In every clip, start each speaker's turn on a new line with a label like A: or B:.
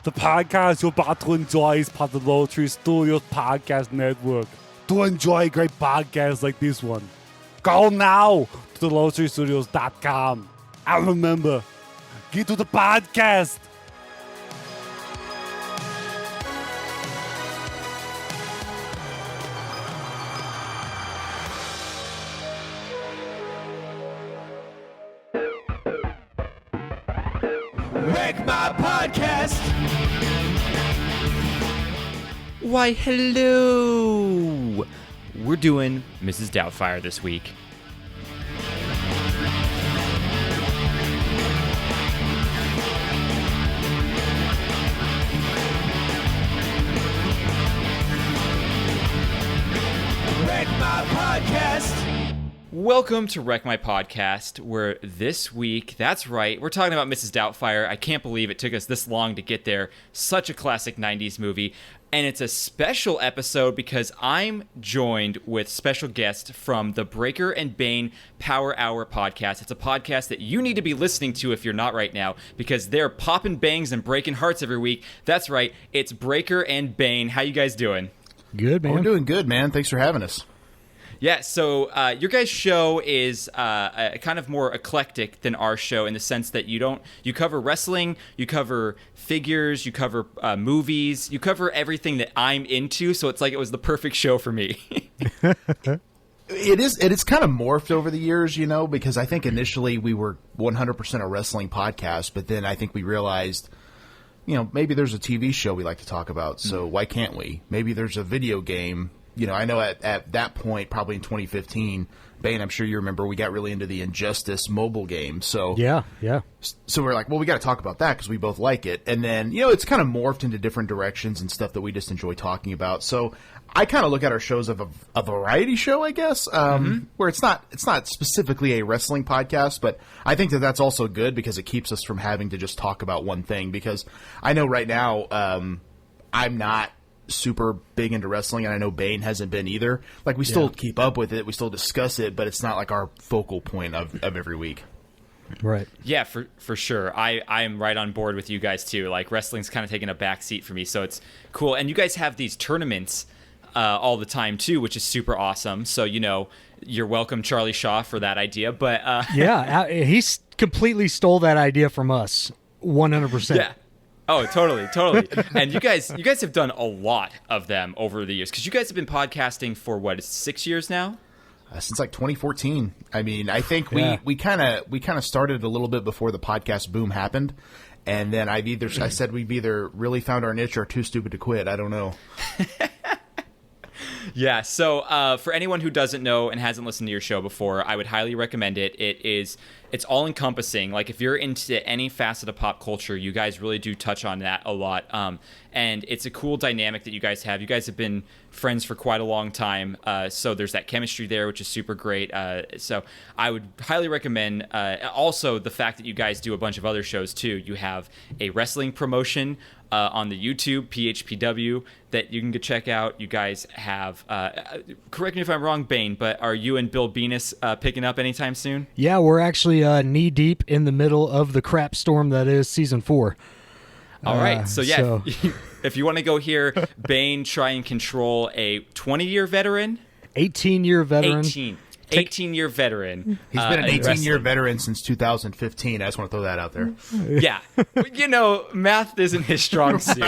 A: The podcast you're about to enjoy is part of the LOWTREE Studios podcast network. To enjoy great podcasts like this one, go now to the LOWTREEstudios.com. And remember, get to the podcast.
B: Wreck My Podcast.
C: Why, hello! We're doing Mrs. Doubtfire this week.
B: Wreck My Podcast.
C: Welcome to Wreck My Podcast, where this week, that's right, we're talking about Mrs. Doubtfire. I can't believe it took us this long to get there. Such a classic 90s movie. And it's a special episode because I'm joined with special guests from the Breaker and Bayn Power Hour podcast. It's a podcast that you need to be listening to if you're not right now, because they're popping bangs and breaking hearts every week. That's right, it's Breaker and Bayn. How you guys doing?
D: Good, man.
E: We're doing good, man. Thanks for having us.
C: Yeah, so your guys' show is kind of more eclectic than our show in the sense that you cover wrestling, you cover figures, you cover movies, you cover everything that I'm into. So it's like it was the perfect show for me.
E: It is kind of morphed over the years, you know, because I think initially we were 100% a wrestling podcast, but then I think we realized, you know, maybe there's a TV show we like to talk about, so why can't we? Maybe there's a video game. You know, I know at that point, probably in 2015, Bayn, I'm sure you remember, we got really into the Injustice mobile game. So
D: Yeah.
E: So we're like, well, we got to talk about that because we both like it. And then, you know, it's kind of morphed into different directions and stuff that we just enjoy talking about. So I kind of look at our shows of a variety show, I guess, where it's not specifically a wrestling podcast, but I think that that's also good because it keeps us from having to just talk about one thing. Because I know right now I'm not super big into wrestling, and I know Bayn hasn't been either. Like, we still keep up with it, we still discuss it, but it's not like our focal point of every week.
D: Right.
C: Yeah, for sure. I'm right on board with you guys too. Like, wrestling's kind of taking a back seat for me, so it's cool. And you guys have these tournaments all the time too, which is super awesome. So, you know, you're welcome, Charlie Shaw, for that idea. But
D: Yeah, he completely stole that idea from us, 100%.
C: Yeah. Oh, totally. And you guys have done a lot of them over the years, because you guys have been podcasting for what, 6 years now?
E: Since like 2014. I mean, I think we kind of started a little bit before the podcast boom happened, and then I said we've either really found our niche or too stupid to quit. I don't know.
C: Yeah, so for anyone who doesn't know and hasn't listened to your show before, I would highly recommend it. It's all-encompassing. Like, if you're into any facet of pop culture, you guys really do touch on that a lot. And it's a cool dynamic that you guys have. You guys have been friends for quite a long time, so there's that chemistry there, which is super great. So I would highly recommend also the fact that you guys do a bunch of other shows, too. You have a wrestling promotion on the YouTube, PHPW, that you can go check out. You guys have, correct me if I'm wrong, Bayn, but are you and Bill BENIS picking up anytime soon?
D: Yeah, we're actually knee deep in the middle of the crap storm that is season 4.
C: All right, so yeah, if you want to go hear Bayn try and control a 20-year veteran,
D: 18-year veteran,
C: 18-year veteran.
E: He's been an 18-year veteran since 2015. I just want to throw that out there.
C: Yeah. You know, math isn't his strong suit.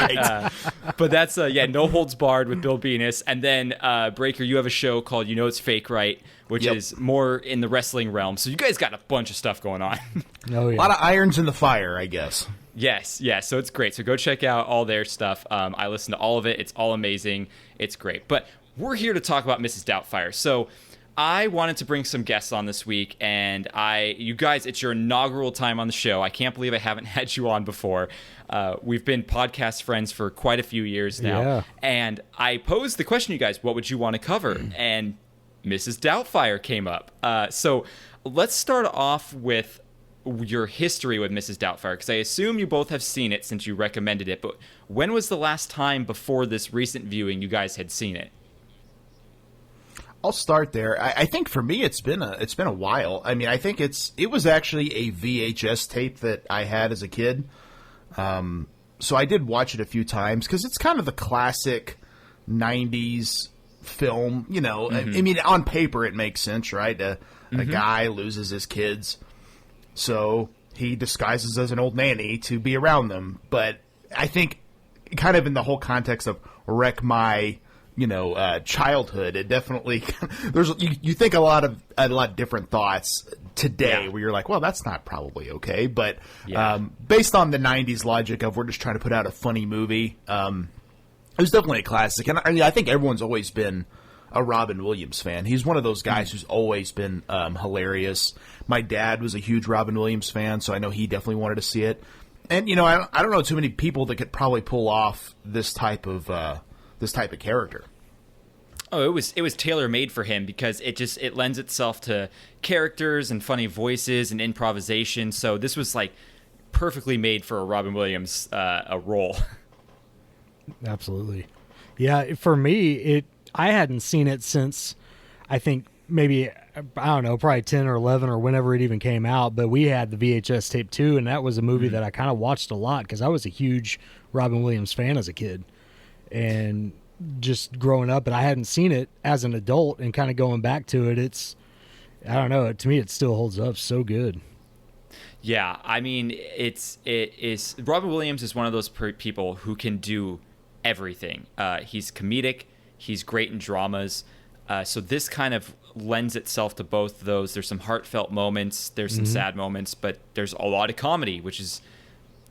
C: But that's, No Holds Barred with Bill BENIS. And then, Breaker, you have a show called You Know It's Fake, Right? Which is more in the wrestling realm. So you guys got a bunch of stuff going on.
D: Oh, yeah.
E: A lot of irons in the fire, I guess.
C: Yes. So it's great. So go check out all their stuff. I listen to all of it. It's all amazing. It's great. But we're here to talk about Mrs. Doubtfire. So I wanted to bring some guests on this week, and you guys, it's your inaugural time on the show. I can't believe I haven't had you on before. We've been podcast friends for quite a few years now, and I posed the question to you guys, what would you want to cover? And Mrs. Doubtfire came up. So let's start off with your history with Mrs. Doubtfire, because I assume you both have seen it since you recommended it, but when was the last time before this recent viewing you guys had seen it?
E: I'll start there. I think for me it's been a while. I mean, I think it was actually a VHS tape that I had as a kid. So I did watch it a few times because it's kind of the classic 90s film. You know, I mean, on paper it makes sense, right? A guy loses his kids, so he disguises as an old nanny to be around them. But I think kind of in the whole context of wreck my childhood, it definitely you think a lot of different thoughts today where you're like, well, that's not probably okay, but based on the 90s logic of we're just trying to put out a funny movie, it was definitely a classic. And I think everyone's always been a Robin Williams fan. He's one of those guys who's always been hilarious. My dad was a huge Robin Williams fan, so I know he definitely wanted to see it. And I don't know too many people that could probably pull off this type of character.
C: Oh, it was tailor made for him because it lends itself to characters and funny voices and improvisation. So this was like perfectly made for a Robin Williams a role.
D: Absolutely. Yeah, for me, I hadn't seen it since I think maybe, I don't know, probably 10 or 11 or whenever it even came out, but we had the VHS tape too, and that was a movie that I kind of watched a lot because I was a huge Robin Williams fan as a kid. And just growing up, but I hadn't seen it as an adult, and kind of going back to it, I don't know, to me it still holds up so good.
C: Yeah, I mean, it is Robin Williams is one of those people who can do everything. He's comedic, he's great in dramas, so this kind of lends itself to both of those. There's some heartfelt moments, there's some sad moments, but there's a lot of comedy, which is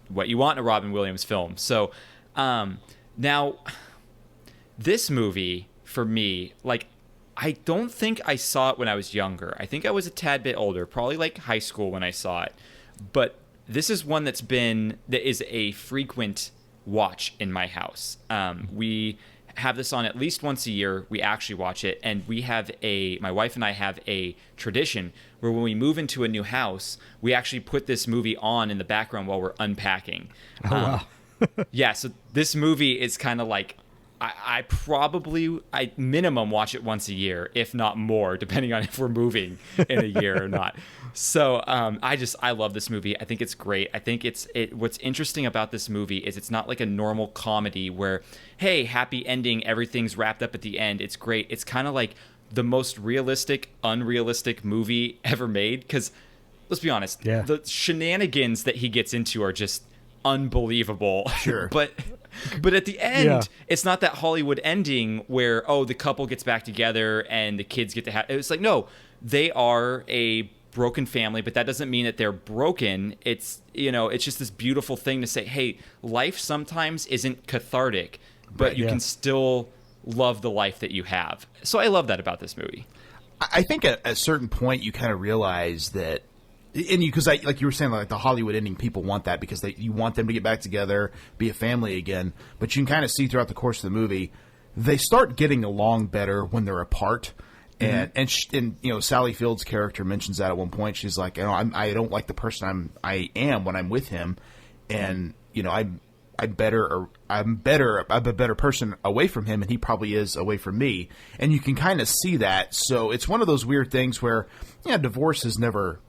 C: what you want in a Robin Williams film. So now this movie, for me, like, I don't think I saw it when I was younger. I think I was a tad bit older, probably like high school when I saw it. But this is one that is a frequent watch in my house. We have this on at least once a year. We actually watch it, and my wife and I have a tradition where when we move into a new house, we actually put this movie on in the background while we're unpacking.
D: Oh, wow.
C: Yeah, so this movie is kind of like, I probably minimum watch it once a year, if not more, depending on if we're moving in a year or not. So I love this movie. I think it's great. I think what's interesting about this movie is it's not like a normal comedy where, hey, happy ending, everything's wrapped up at the end. It's great. It's kind of like the most realistic, unrealistic movie ever made. Because let's be honest, the shenanigans that he gets into are just unbelievable.
E: Sure.
C: But at the end, it's not that Hollywood ending where, the couple gets back together and the kids get to have... It's like, no, they are a broken family, but that doesn't mean that they're broken. It's, it's just this beautiful thing to say, hey, life sometimes isn't cathartic, but you can still love the life that you have. So I love that about this movie.
E: I think at a certain point you kind of realize that, and because like you were saying, like the Hollywood ending, people want that because you want them to get back together, be a family again. But you can kind of see throughout the course of the movie, they start getting along better when they're apart. And Sally Field's character mentions that at one point. She's like, I don't like the person I am when I'm with him, and I'm a better person away from him, and he probably is away from me. And you can kind of see that. So it's one of those weird things where, divorce is never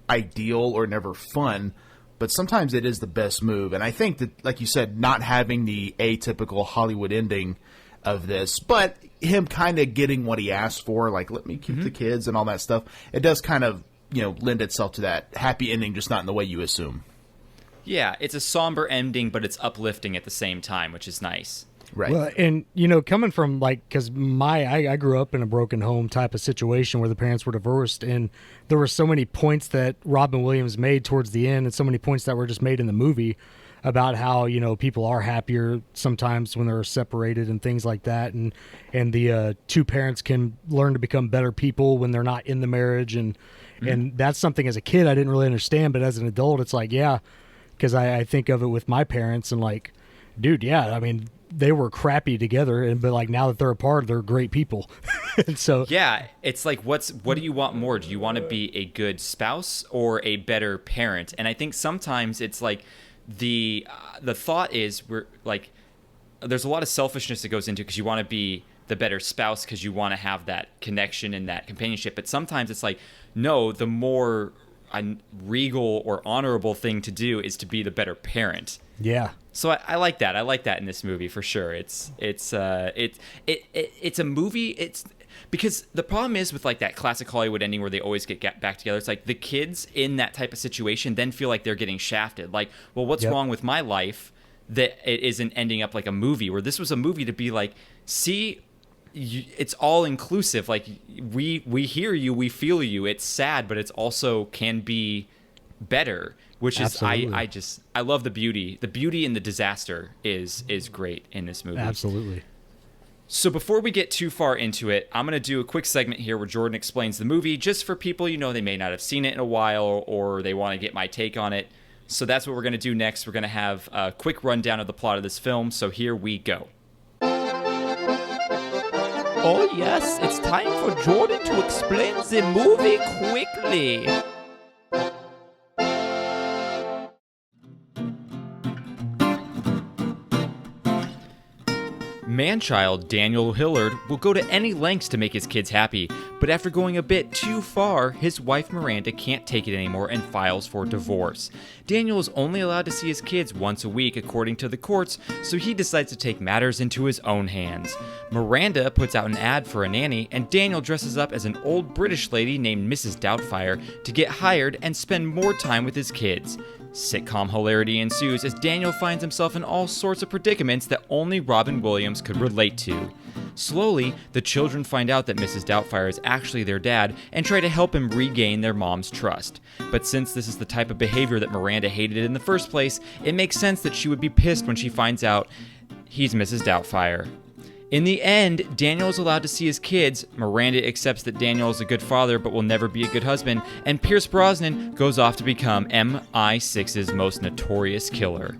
E: ideal or never fun, but sometimes it is the best move. And I think that, like you said, not having the atypical Hollywood ending of this, but him kind of getting what he asked for, like, let me keep the kids and all that stuff, it does kind of, lend itself to that happy ending, just not in the way you assume.
C: Yeah, it's a somber ending, but it's uplifting at the same time, which is nice.
E: Right.
D: Well, and coming from because I grew up in a broken home type of situation where the parents were divorced, and there were so many points that Robin Williams made towards the end, and so many points that were just made in the movie about how people are happier sometimes when they're separated and things like that, and the two parents can learn to become better people when they're not in the marriage, and that's something as a kid I didn't really understand, but as an adult it's like, because I think of it with my parents and like, dude, I mean, they were crappy together, but like now that they're apart, they're great people. And so
C: it's like, what do you want more? Do you want to be a good spouse or a better parent? And I think sometimes it's like the thought is we're like, there's a lot of selfishness that goes into, because you want to be the better spouse because you want to have that connection and that companionship. But sometimes it's like, no, the more regal or honorable thing to do is to be the better parent.
D: Yeah.
C: So I like that. I like that in this movie for sure. It's a movie. It's because the problem is with like that classic Hollywood ending where they always get back together. It's like the kids in that type of situation then feel like they're getting shafted. Like, well, what's wrong with my life that it isn't ending up like a movie? Where this was a movie to be like, see, it's all inclusive. Like we hear you, we feel you. It's sad, but it's also can be better. Which is I love the beauty. The beauty in the disaster is great in this movie.
D: Absolutely.
C: So before we get too far into it, I'm going to do a quick segment here where Jordan explains the movie just for people, they may not have seen it in a while or they want to get my take on it. So that's what we're going to do next. We're going to have a quick rundown of the plot of this film. So here we go.
B: Oh yes, it's time for Jordan to explain the movie quickly.
C: Man-child Daniel Hillard will go to any lengths to make his kids happy, but after going a bit too far, his wife Miranda can't take it anymore and files for divorce. Daniel is only allowed to see his kids once a week according to the courts, so he decides to take matters into his own hands. Miranda puts out an ad for a nanny, and Daniel dresses up as an old British lady named Mrs Doubtfire to get hired and spend more time with his kids. Sitcom hilarity ensues as Daniel finds himself in all sorts of predicaments that only Robin Williams could relate to. Slowly, the children find out that Mrs. Doubtfire is actually their dad and try to help him regain their mom's trust. But since this is the type of behavior that Miranda hated in the first place, it makes sense that she would be pissed when she finds out he's Mrs. Doubtfire. In the end, Daniel is allowed to see his kids, Miranda accepts that Daniel is a good father but will never be a good husband, and Pierce Brosnan goes off to become MI6's most notorious killer.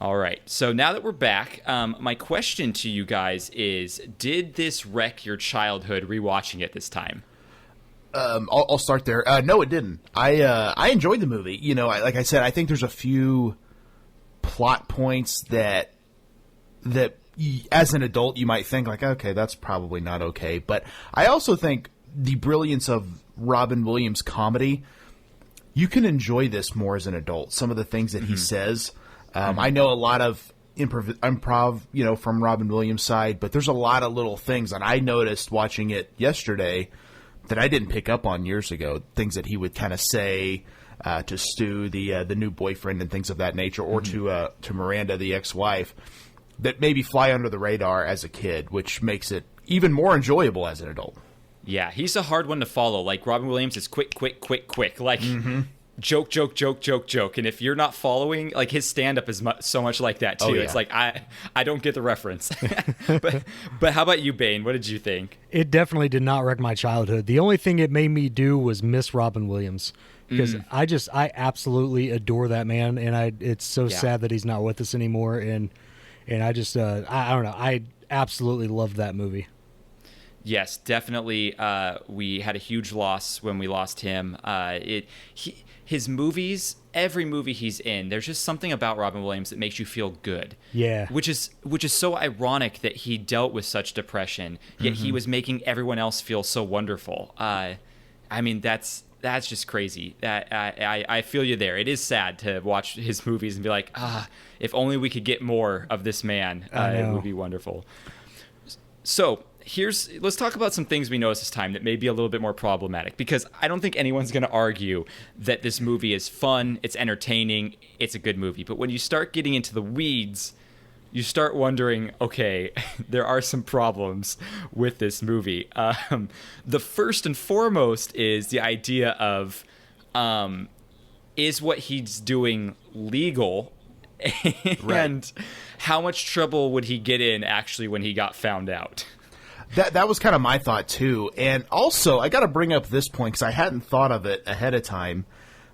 C: All right, so now that we're back, my question to you guys is, did this wreck your childhood rewatching it this time?
E: I'll start there. No, it didn't. I enjoyed the movie. Like I said, I think there's a few plot points that as an adult you might think like, okay, that's probably not okay. But I also think the brilliance of Robin Williams' comedy, you can enjoy this more as an adult. Some of the things that he says. I know a lot of improv, from Robin Williams' side, but there's a lot of little things that I noticed watching it yesterday that I didn't pick up on years ago, things that he would kind of say to Stu, the new boyfriend, and things of that nature, or to Miranda, the ex-wife, that maybe fly under the radar as a kid, which makes it even more enjoyable as an adult.
C: Yeah, he's a hard one to follow. Like, Robin Williams is quick. Like, joke. And if you're not following, like, his stand-up is so much like that, too. Oh, yeah. It's like, I don't get the reference. but how about you, Bayn? What did you think?
D: It definitely did not wreck my childhood. The only thing it made me do was miss Robin Williams. Because I absolutely adore that man, and it's so sad that he's not with us anymore. And I just, I don't know. I absolutely loved that movie.
C: Yes, definitely. We had a huge loss when we lost him. His movies, every movie he's in, there's just something about Robin Williams that makes you feel good. Yeah. Which is so ironic that he dealt with such depression, yet he was making everyone else feel so wonderful. I mean, that's just crazy. I feel you there. It is sad to watch his movies and be like, if only we could get more of this man, it would be wonderful. So let's talk about some things we noticed this time that may be a little bit more problematic, because I don't think anyone's going to argue that this movie is fun, it's entertaining, it's a good movie. But when you start getting into the weeds, you start wondering, okay, there are some problems with this movie. The first and foremost is the idea of, is what he's doing legal? And how much trouble would he get in actually when he got found out?
E: That was kind of my thought, too. And also, I got to bring up this point because I hadn't thought of it ahead of time.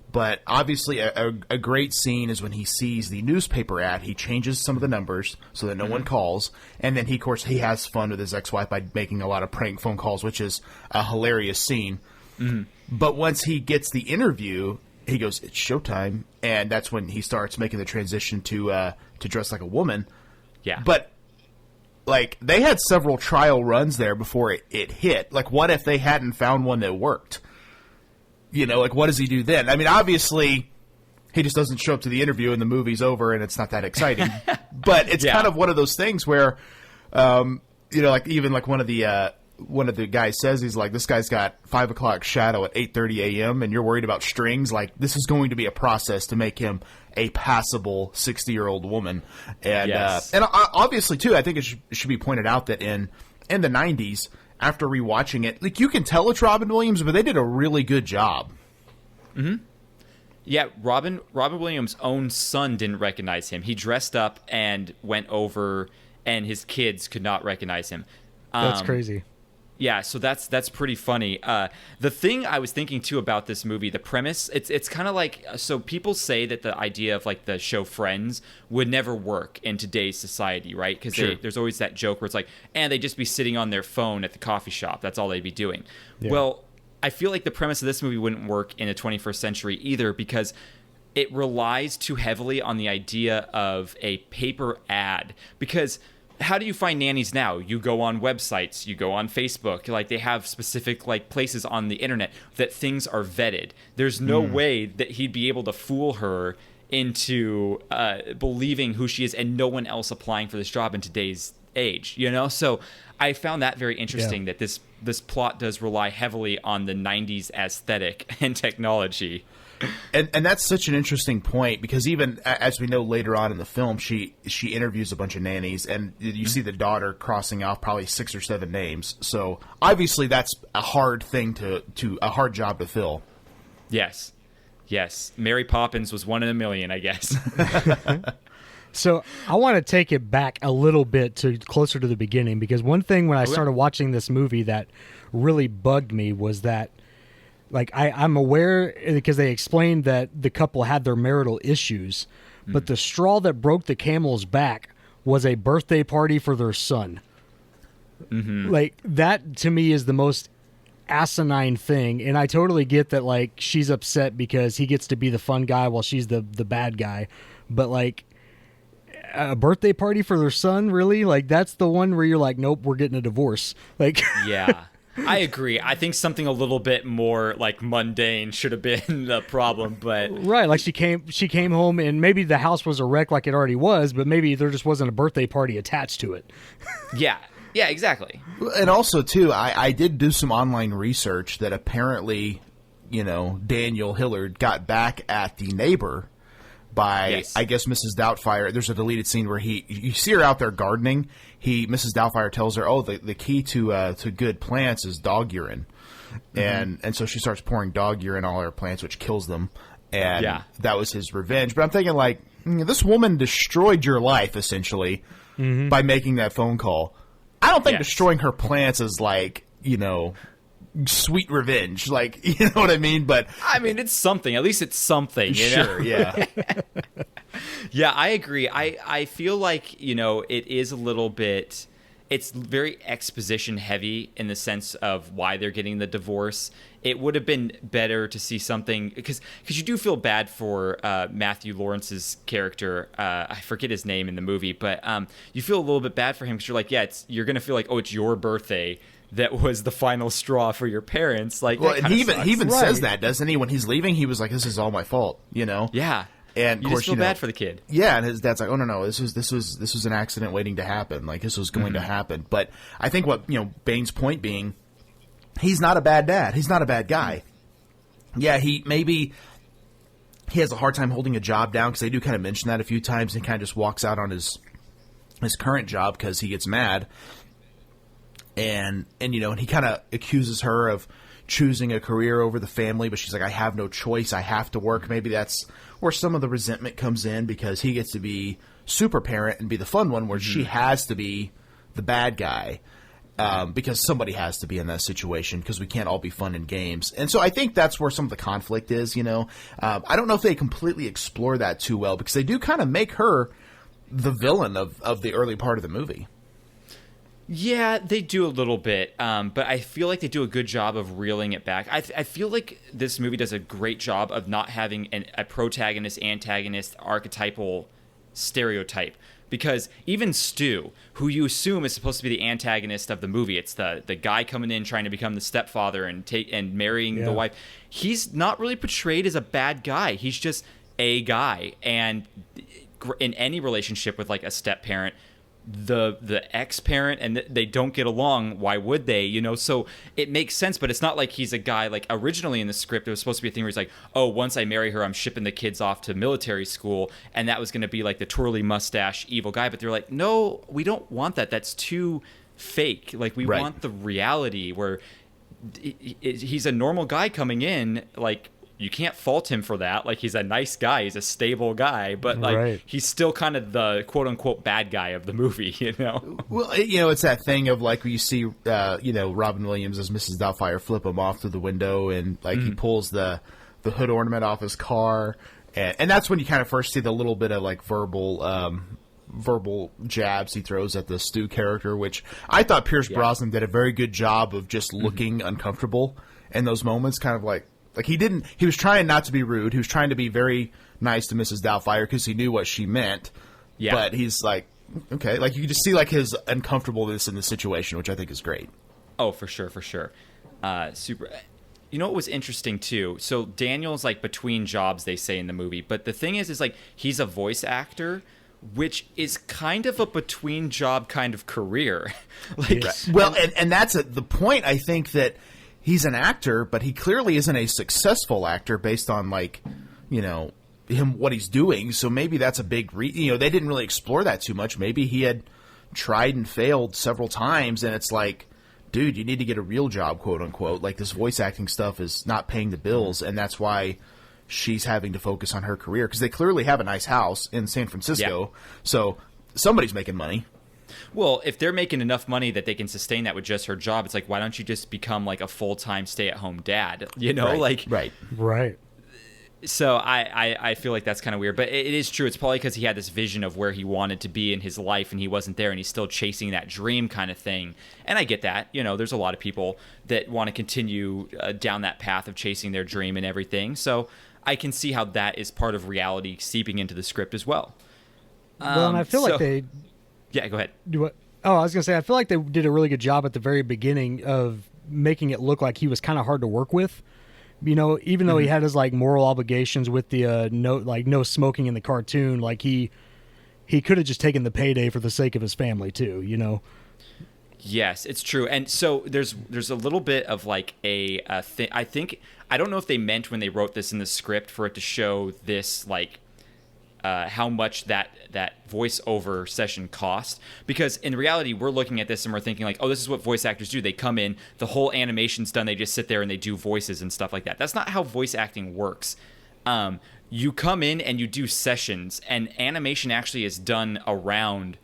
E: But obviously, a great scene is when he sees the newspaper ad. He changes some of the numbers so that no one calls. And then, of course, he has fun with his ex-wife by making a lot of prank phone calls, which is a hilarious scene. But once he gets the interview, he goes, "It's showtime." And that's when he starts making the transition to dress like a woman.
C: Yeah.
E: But like, they had several trial runs there before it hit. Like, what if they hadn't found one that worked? You know, like, what does he do then? I mean, obviously, he just doesn't show up to the interview and the movie's over and it's not that exciting. But it's kind of one of those things where, you know, like, even like one of the guys says, he's like, this guy's got 5 o'clock shadow at 8:30 a.m. and you're worried about strings. Like, this is going to be a process to make him a passable 60-year-old woman. And and obviously, too, I think it should be pointed out that in the 90s, after rewatching it, like, you can tell it's Robin Williams, but they did a really good job.
C: Mm-hmm. Yeah, Robin Williams' own son didn't recognize him. He dressed up and went over, and his kids could not recognize him.
D: That's crazy.
C: Yeah, so that's pretty funny. The thing I was thinking too about this movie, the premise, it's kind of like, so people say that the idea of like the show Friends would never work in today's society, right? Because there's always that joke where it's like, and they'd just be sitting on their phone at the coffee shop. That's all they'd be doing. Yeah. Well, I feel like the premise of this movie wouldn't work in the 21st century either, because it relies too heavily on the idea of a paper ad. Because how do you find nannies now? You go on websites, you go on Facebook, like they have specific like places on the internet that things are vetted. There's no way that he'd be able to fool her into believing who she is and no one else applying for this job in today's age, you know? So I found that very interesting that this plot does rely heavily on the 90s aesthetic and technology.
E: And that's such an interesting point, because even as we know later on in the film, she interviews a bunch of nannies, and you see the daughter crossing off probably 6 or 7 names. So obviously that's a hard thing a hard job to fill.
C: Yes. Mary Poppins was 1 in a million, I guess.
D: So I want to take it back a little bit to closer to the beginning, because one thing when I started watching this movie that really bugged me was that, like, I'm aware, because they explained that the couple had their marital issues, but the straw that broke the camel's back was a birthday party for their son. Mm-hmm. Like, that to me is the most asinine thing, and I totally get that, like, she's upset because he gets to be the fun guy while she's the bad guy, but, like, a birthday party for their son, really? Like, that's the one where you're like, nope, we're getting a divorce. Like,
C: yeah. I agree. I think something a little bit more like mundane should have been the problem, but
D: right, like she came home and maybe the house was a wreck like it already was, but maybe there just wasn't a birthday party attached to it.
C: Yeah, exactly.
E: And also too, I did do some online research that apparently, you know, Daniel Hillard got back at the neighbor by, I guess, Mrs. Doubtfire. There's a deleted scene where you see her out there gardening. Mrs. Doubtfire tells her, "Oh, the key to good plants is dog urine," and so she starts pouring dog urine on all her plants, which kills them. And that was his revenge. But I'm thinking, like, this woman destroyed your life essentially by making that phone call. I don't think destroying her plants is, like, you know, sweet revenge, like, you know what I mean? But
C: I mean, it's something. At least it's something, you know?
E: Sure, yeah.
C: Yeah, I agree. I feel like, you know, it is a little bit, it's very exposition heavy in the sense of why they're getting the divorce. It would have been better to see something, because you do feel bad for Matthew Lawrence's character. I forget his name in the movie, but you feel a little bit bad for him, because you're like, you're going to feel like, oh, it's your birthday that was the final straw for your parents. Like,
E: well, and he even says that, doesn't he? When he's leaving, he was like, "This is all my fault," you know?
C: Yeah.
E: And
C: you just feel bad for the kid.
E: Yeah, and his dad's like, "Oh no, this was an accident waiting to happen. Like, this was going to happen." But I think what, you know, Bayn's point being, he's not a bad dad. He's not a bad guy. Yeah, he has a hard time holding a job down, because they do kind of mention that a few times, and kind of just walks out on his current job because he gets mad. And you know, and he kind of accuses her of choosing a career over the family, but she's like, "I have no choice. I have to work." Maybe that's where some of the resentment comes in, because he gets to be super parent and be the fun one, where she has to be the bad guy, because somebody has to be in that situation, because we can't all be fun in games. And so I think that's where some of the conflict is, you know. I don't know if they completely explore that too well, because they do kind of make her the villain of the early part of the movie.
C: Yeah, they do a little bit, but I feel like they do a good job of reeling it back. I feel like this movie does a great job of not having a protagonist, antagonist, archetypal stereotype because even Stu, who you assume is supposed to be the antagonist of the movie, it's the guy coming in trying to become the stepfather and marrying the wife. He's not really portrayed as a bad guy. He's just a guy. And in any relationship with like a step parent, the ex-parent and they don't get along, why would they, you know? So it makes sense, but it's not like he's a guy. Like originally in the script it was supposed to be a thing where he's like, oh, once I marry her I'm shipping the kids off to military school, and that was going to be like the twirly mustache evil guy. But they're like, no, we don't want that. That's too fake. Like we want the reality where he's a normal guy coming in. Like you can't fault him for that. Like he's a nice guy, he's a stable guy, but like he's still kind of the quote unquote bad guy of the movie, you know? Well,
E: you know, it's that thing of like when you see, you know, Robin Williams as Mrs. Doubtfire flip him off through the window, and like he pulls the hood ornament off his car, and that's when you kind of first see the little bit of like verbal jabs he throws at the Stu character, which I thought Pierce Brosnan did a very good job of just looking uncomfortable in those moments, kind of like he was trying not to be rude. He was trying to be very nice to Mrs. Doubtfire because he knew what she meant. Yeah. But he's like, okay, like you can just see like his uncomfortableness in the situation, which I think is great.
C: Oh, for sure. Super. You know what was interesting too? So Daniel's like between jobs, they say in the movie, but the thing is like he's a voice actor, which is kind of a between job kind of career. Like,
E: well, and that's the point. I think that he's an actor, but he clearly isn't a successful actor based on like, you know, what he's doing. So maybe that's a big you know, they didn't really explore that too much. Maybe he had tried and failed several times, and it's like, dude, you need to get a real job, quote unquote. Like this voice acting stuff is not paying the bills, and that's why she's having to focus on her career, because they clearly have a nice house in San Francisco. So somebody's making money.
C: Well, if they're making enough money that they can sustain that with just her job, it's like, why don't you just become like a full-time stay-at-home dad? You know,
E: right.
C: So I feel like that's kind of weird, but it is true. It's probably because he had this vision of where he wanted to be in his life, and he wasn't there, and he's still chasing that dream kind of thing. And I get that. You know, there's a lot of people that want to continue down that path of chasing their dream and everything. So I can see how that is part of reality seeping into the script as well.
D: Well, and I feel like they...
C: Yeah, go ahead.
D: Do what? Oh, I was going to say, I feel like they did a really good job at the very beginning of making it look like he was kind of hard to work with. You know, even though he had his like moral obligations with the no smoking in the cartoon, like he could have just taken the payday for the sake of his family too, you know.
C: Yes, it's true. And so there's a little bit of like a thing. I don't know if they meant when they wrote this in the script for it to show this like how much that voiceover session cost, because in reality we're looking at this and we're thinking like, oh, this is what voice actors do. They come in, the whole animation's done, they just sit there and they do voices and stuff like that. That's not how voice acting works. You come in and you do sessions, and animation actually is done around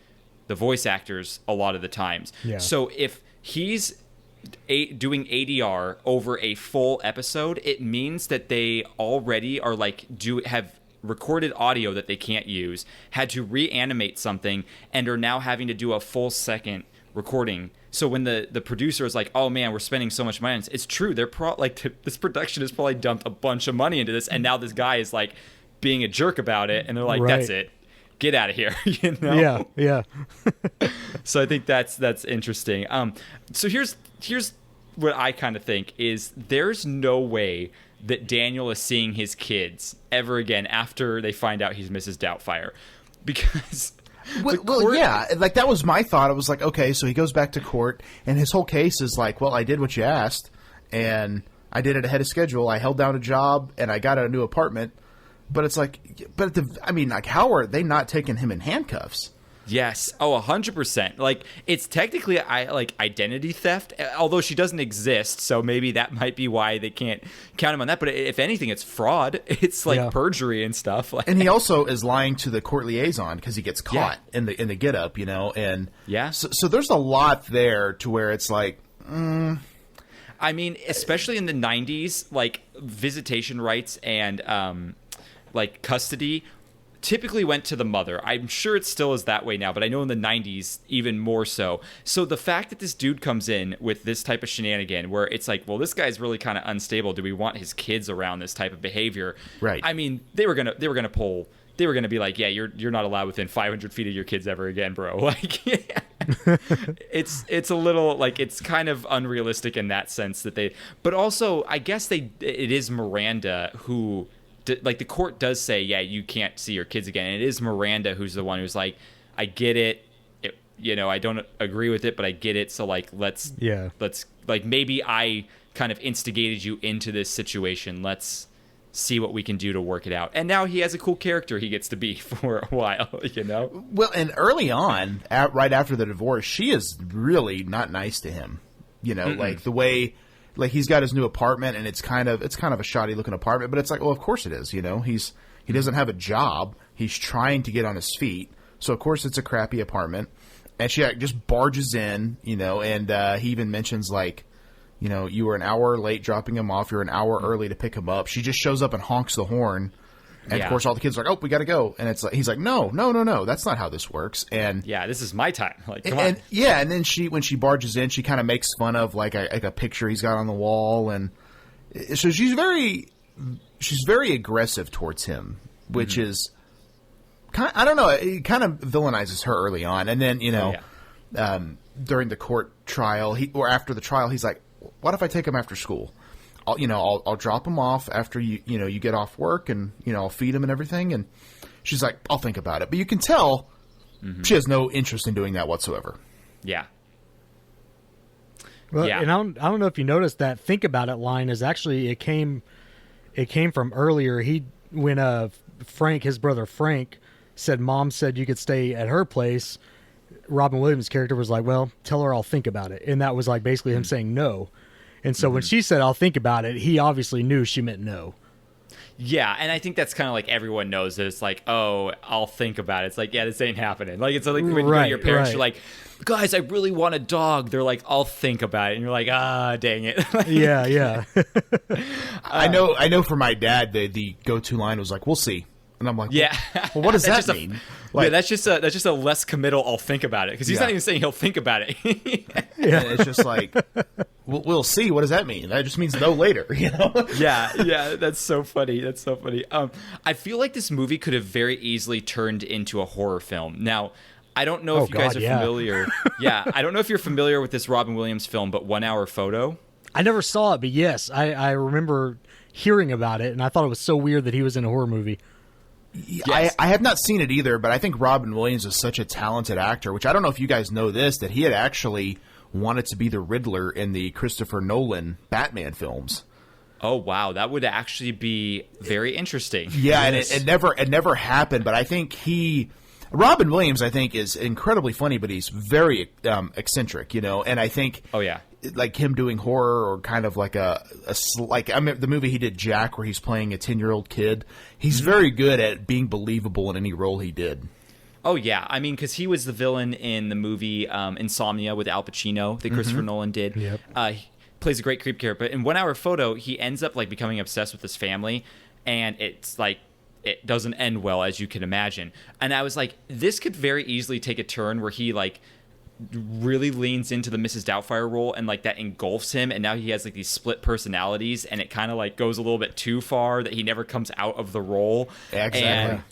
C: the voice actors a lot of the times. Yeah. So if he's doing ADR over a full episode, it means that they already are like have recorded audio that they can't use, had to reanimate something, and are now having to do a full second recording. So when the producer is like, oh man, we're spending so much money, it's true, they're this production has probably dumped a bunch of money into this, and now this guy is like being a jerk about it, and they're like, that's it, get out of here. You know?
D: Yeah.
C: So I think that's interesting. So here's what I kind of think is, there's no way that Daniel is seeing his kids ever again after they find out he's Mrs. Doubtfire, because
E: yeah, like that was my thought. I was like, okay, so he goes back to court, and his whole case is like, well, I did what you asked, and I did it ahead of schedule. I held down a job, and I got a new apartment. But it's like, how are they not taking him in handcuffs?
C: Yes. Oh, 100%. Like, it's technically identity theft, although she doesn't exist, so maybe that might be why they can't count him on that. But if anything, it's fraud. It's like perjury and stuff.
E: And he also is lying to the court liaison because he gets caught in the get up, you know. And so there's a lot there to where it's like,
C: I mean, especially in the 90s, like visitation rights and like custody typically went to the mother. I'm sure it still is that way now, but I know in the 90s even more so. So the fact that this dude comes in with this type of shenanigan where it's like, well, this guy's really kind of unstable. Do we want his kids around this type of behavior?
E: Right.
C: I mean, they were gonna pull they were going to be like, yeah, you're not allowed within 500 feet of your kids ever again, bro. Like, it's a little like, it's kind of unrealistic in that sense that but also I guess it is Miranda who, like, the court does say, yeah, you can't see your kids again. And it is Miranda who's the one who's like, I get it. I don't agree with it, but I get it. So like, let's like, maybe I kind of instigated you into this situation. Let's see what we can do to work it out. And now he has a cool character he gets to be for a while, Well,
E: and early on, right after the divorce, she is really not nice to him. Like the way, like, he's got his new apartment, and it's kind of a shoddy looking apartment, but it's like, well, of course it is. He doesn't have a job. He's trying to get on his feet, so of course it's a crappy apartment. And she just barges in, and he even mentions, like, you were an hour late dropping him off. You're an hour early to pick him up. She just shows up and honks the horn. And, of course, all the kids are like, oh, we got to go. And it's like, he's like, no, that's not how this works. And
C: yeah, this is my time. Like, come on.
E: Yeah, and then when she barges in, she kind of makes fun of, like a picture he's got on the wall. And so she's very aggressive towards him, which is... I don't know. It kind of villainizes her early on, and then during the court trial, or after the trial, he's like, "What if I take him after school? I'll drop him off after you get off work, and I'll feed him and everything." And she's like, "I'll think about it." But you can tell she has no interest in doing that whatsoever.
C: Yeah.
D: Well, and I don't know if you noticed that "think about it" line is actually it came from earlier. When Frank, his brother Frank, said Mom said you could stay at her place, Robin Williams' character was like, well, tell her I'll think about it. And that was like basically him saying no. And so when she said I'll think about it, he obviously knew she meant no.
C: Yeah, and I think that's kind of like everyone knows that it's like, oh, I'll think about it. It's like, yeah, this ain't happening. Like, it's like when you go to your parents, you're like, guys, I really want a dog. They're like, I'll think about it. And you're like, dang it.
D: Yeah.
E: I know for my dad, the go-to line was like, we'll see. And I'm like, well, what does that mean?
C: That's just a less committal. I'll think about it, because he's not even saying he'll think about it.
E: It's just like, we'll see. What does that mean? That just means no later.
C: Yeah. That's so funny. I feel like this movie could have very easily turned into a horror film. Now, I don't know if you guys are familiar. I don't know if you're familiar with this Robin Williams film, but 1 Hour Photo.
D: I never saw it, but yes, I remember hearing about it, and I thought it was so weird that he was in a horror movie.
E: Yes. I have not seen it either, but I think Robin Williams is such a talented actor, which I don't know if you guys know this, that he had actually wanted to be the Riddler in the Christopher Nolan Batman films.
C: Oh, wow. That would actually be very interesting.
E: Yeah, yes. And it never happened, but I think Robin Williams, I think, is incredibly funny, but he's very eccentric, and I think...
C: Oh, yeah.
E: Like him doing horror, or kind of like the movie he did, Jack, where he's playing a 10-year-old kid. He's very good at being believable in any role he did.
C: Oh, yeah. I mean, because he was the villain in the movie Insomnia with Al Pacino that Christopher Nolan did.
D: Yep.
C: He plays a great creep character. But in 1 Hour Photo, he ends up like becoming obsessed with his family, and it's like it doesn't end well, as you can imagine. And I was like, this could very easily take a turn where he like really leans into the Mrs. Doubtfire role, and like that engulfs him, and now he has like these split personalities, and it kind of like goes a little bit too far that he never comes out of the role.
E: Exactly.
C: And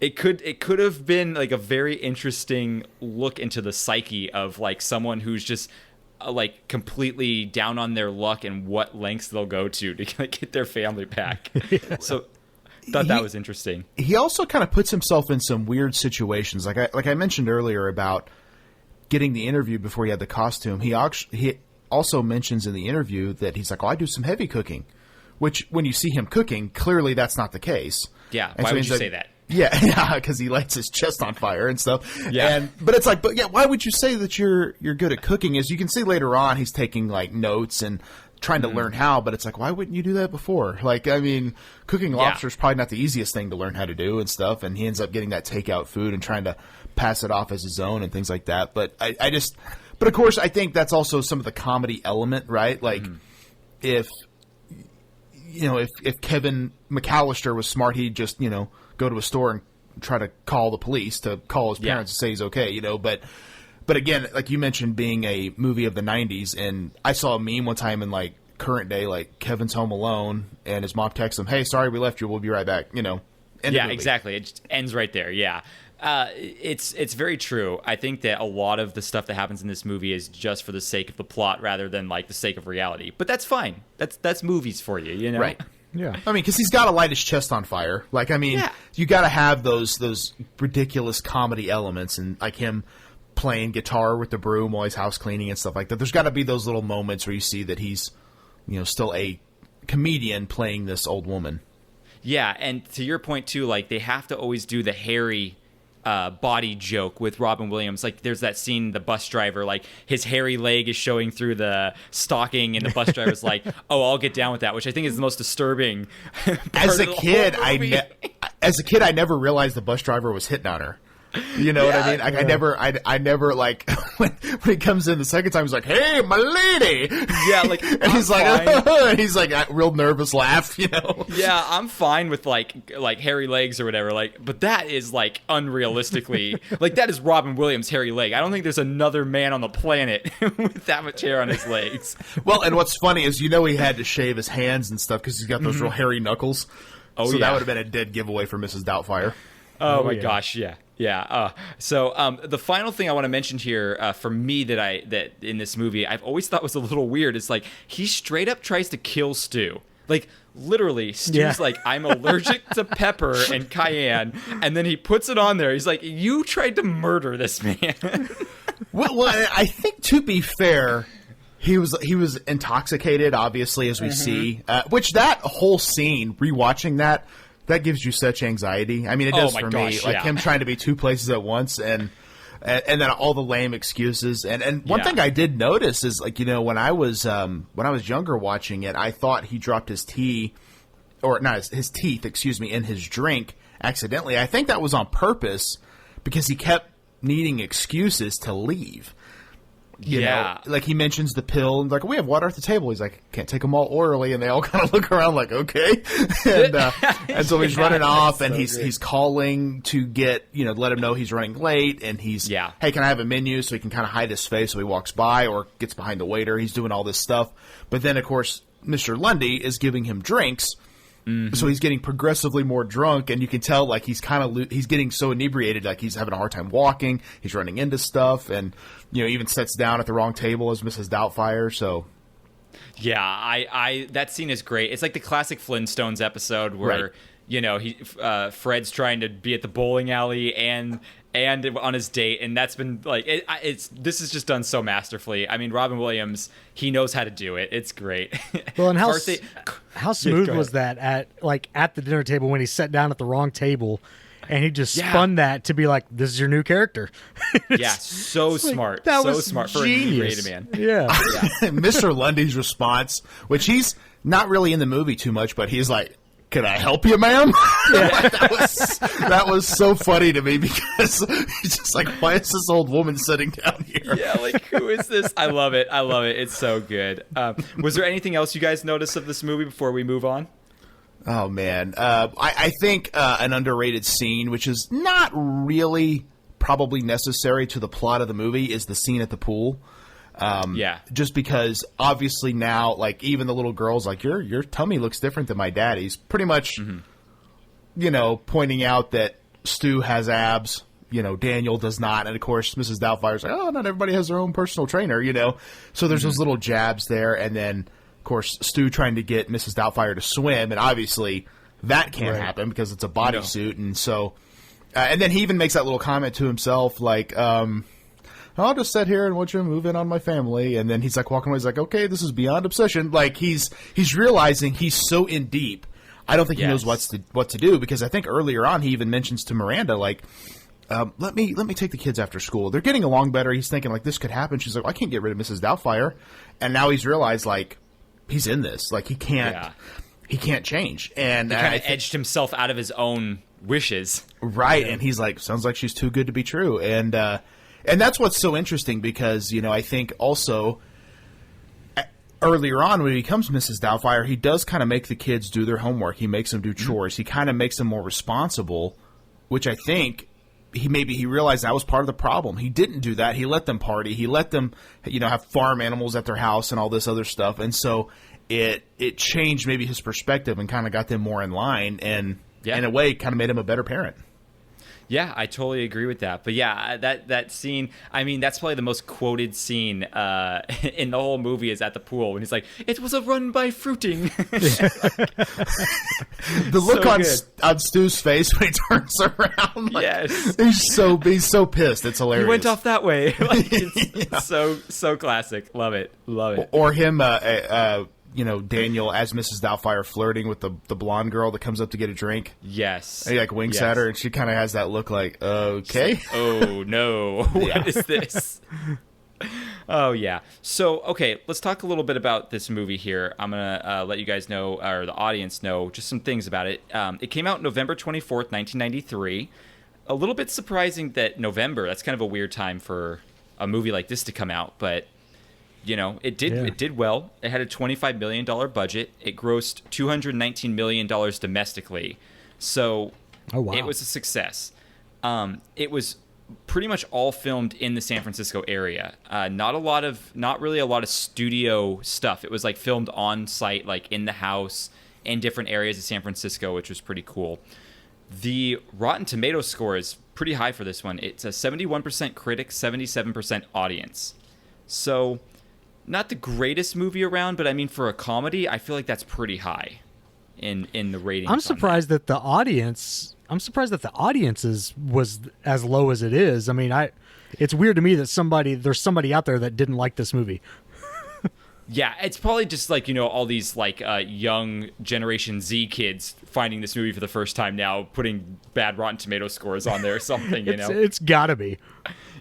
C: it could have been like a very interesting look into the psyche of like someone who's just like completely down on their luck and what lengths they'll go to like, get their family back. So thought that was interesting.
E: He also kind of puts himself in some weird situations, like I mentioned earlier about getting the interview before he had the costume. He also mentions in the interview that he's like, I do some heavy cooking, which when you see him cooking, clearly that's not the case.
C: Yeah. Why would you say that?
E: Yeah, because he lights his chest on fire and stuff.
C: Yeah.
E: But it's like, why would you say that you're good at cooking? As you can see later on, he's taking like notes and trying to learn how, but it's like, why wouldn't you do that before? Like, I mean, cooking lobster is probably not the easiest thing to learn how to do and stuff, and he ends up getting that takeout food and trying to pass it off as his own and things like that. But but of course, I think that's also some of the comedy element, right? Like, if Kevin McAllister was smart, he'd just, go to a store and try to call the police to call his parents and say he's okay, But again, like you mentioned, being a movie of the 90s, and I saw a meme one time in like current day, like Kevin's home alone and his mom texts him, "Hey, sorry we left you. We'll be right back."
C: Yeah, exactly. It just ends right there. Yeah. It's very true. I think that a lot of the stuff that happens in this movie is just for the sake of the plot rather than like the sake of reality. But that's fine. That's movies for you, you know?
E: Right.
D: Yeah.
E: I mean, because he's got to light his chest on fire. Like, I mean, you got to have those ridiculous comedy elements, and like him playing guitar with the broom while he's house cleaning and stuff like that. There's got to be those little moments where you see that he's, still a comedian playing this old woman.
C: Yeah, and to your point too, like they have to always do the hairy body joke with Robin Williams. Like there's that scene, the bus driver, like his hairy leg is showing through the stocking, and the bus driver's like, "Oh, I'll get down with that," which I think is the most disturbing.
E: As a kid, I never realized the bus driver was hitting on her. You know what I mean? Like, I never like when he comes in the second time, he's like, "Hey, my lady!"
C: Yeah, like,
E: and he's like, real nervous laugh,
C: Yeah, I'm fine with like hairy legs or whatever. Like, but that is like unrealistically, like that is Robin Williams' hairy leg. I don't think there's another man on the planet with that much hair on his legs.
E: Well, and what's funny is he had to shave his hands and stuff because he's got those real hairy knuckles.
C: Oh,
E: so
C: yeah.
E: that would have been a dead giveaway for Mrs. Doubtfire.
C: Oh my gosh, yeah. Yeah. So the final thing I want to mention here for me that in this movie I've always thought was a little weird is like he straight up tries to kill Stu. Like literally, Stu's like, I'm allergic to pepper and cayenne, and then he puts it on there. He's like, you tried to murder this man.
E: well, I think to be fair, he was intoxicated, obviously, as we see. Which that whole scene, rewatching that gives you such anxiety. I mean, it does for me. Like him trying to be two places at once, and then all the lame excuses. And one thing I did notice is like when I was younger watching it, I thought he dropped his teeth, in his drink accidentally. I think that was on purpose because he kept needing excuses to leave. You know, like he mentions the pill and like, we have water at the table. He's like, can't take them all orally. And they all kind of look around like, okay. And so he's running off and he's calling to get, let him know he's running late. And he's, hey, can I have a menu? So he can kind of hide his face. So he walks by or gets behind the waiter. He's doing all this stuff. But then, of course, Mr. Lundy is giving him drinks. Mm-hmm. So he's getting progressively more drunk, and you can tell like he's he's getting so inebriated, like he's having a hard time walking. He's running into stuff, and even sits down at the wrong table as Mrs. Doubtfire. So
C: yeah, I that scene is great. It's like the classic Flintstones episode where Fred's trying to be at the bowling alley and on his date, and that's been like this is just done so masterfully. I mean, Robin Williams, he knows how to do it. It's great.
D: Well, and how smooth was that at the dinner table when he sat down at the wrong table, and he just spun that to be like, this is your new character.
C: Yeah, so smart.
D: That
C: so
D: was
C: smart
D: genius.
C: for a man.
D: Yeah.
E: Mr. Lundy's response, which he's not really in the movie too much, but he's like, "Can I help you, ma'am?" That was so funny to me because he's just like, why is this old woman sitting down here?
C: Yeah, like, who is this? I love it. It's so good. Was there anything else you guys noticed of this movie before we move on?
E: Oh, man. I think an underrated scene, which is not really probably necessary to the plot of the movie, is the scene at the pool. Just because obviously now, like, even the little girl's like, your tummy looks different than my daddy's. Pretty much, pointing out that Stu has abs, Daniel does not. And of course, Mrs. Doubtfire's like, oh, not everybody has their own personal trainer, So there's those little jabs there. And then, of course, Stu trying to get Mrs. Doubtfire to swim. And obviously that can't happen because it's a bodysuit. And so, and then he even makes that little comment to himself, like, I'll just sit here and watch you move in on my family. And then he's like walking away. He's like, okay, this is beyond obsession. Like he's realizing he's so in deep. I don't think he knows what to do, because I think earlier on he even mentions to Miranda, like, let me take the kids after school. They're getting along better. He's thinking like this could happen. She's like, well, I can't get rid of Mrs. Doubtfire. And now he's realized like he's in this. Like he can't change. And
C: he kind of edged himself out of his own wishes.
E: Right. And he's like, sounds like she's too good to be true. And that's what's so interesting because, I think also earlier on when he becomes Mrs. Doubtfire, he does kind of make the kids do their homework. He makes them do chores. He kind of makes them more responsible, which I think he realized that was part of the problem. He didn't do that. He let them party. He let them, have farm animals at their house and all this other stuff. And so it changed maybe his perspective and kind of got them more in line. And
C: Yeah.
E: in a way, kind of made him a better parent.
C: Yeah, I totally agree with that. But yeah, that scene, I mean, that's probably the most quoted scene in the whole movie is at the pool when he's like, "It was a run by fruiting."
E: The look on Stu's face when he turns around, like,
C: yes.
E: he's so pissed. It's hilarious.
C: He went off that way. Like, it's so classic. Love it.
E: Or him, Daniel as Mrs. Doubtfire flirting with the blonde girl that comes up to get a drink.
C: Yes.
E: And he like winks at her, and she kind of has that look like, okay.
C: Like, oh no, what is this? Oh yeah. So okay, let's talk a little bit about this movie here. I'm gonna let you guys know, or the audience know, just some things about it. It came out November 24th, 1993. A little bit surprising that November. That's kind of a weird time for a movie like this to come out, but. It did well. It had a $25 million budget. It grossed $219 million domestically. So It was a success. It was pretty much all filmed in the San Francisco area. Not really a lot of studio stuff. It was like filmed on site, like in the house, in different areas of San Francisco, which was pretty cool. The Rotten Tomatoes score is pretty high for this one. It's a 71% critic, 77% audience. So... not the greatest movie around, but I mean, for a comedy, I feel like that's pretty high in the ratings.
D: I'm surprised that the audience. Was as low as it is. I mean, it's weird to me that there's somebody out there that didn't like this movie.
C: Yeah, it's probably just like, all these like young Generation Z kids finding this movie for the first time now, putting bad Rotten Tomato scores on there or something,
D: It's gotta be.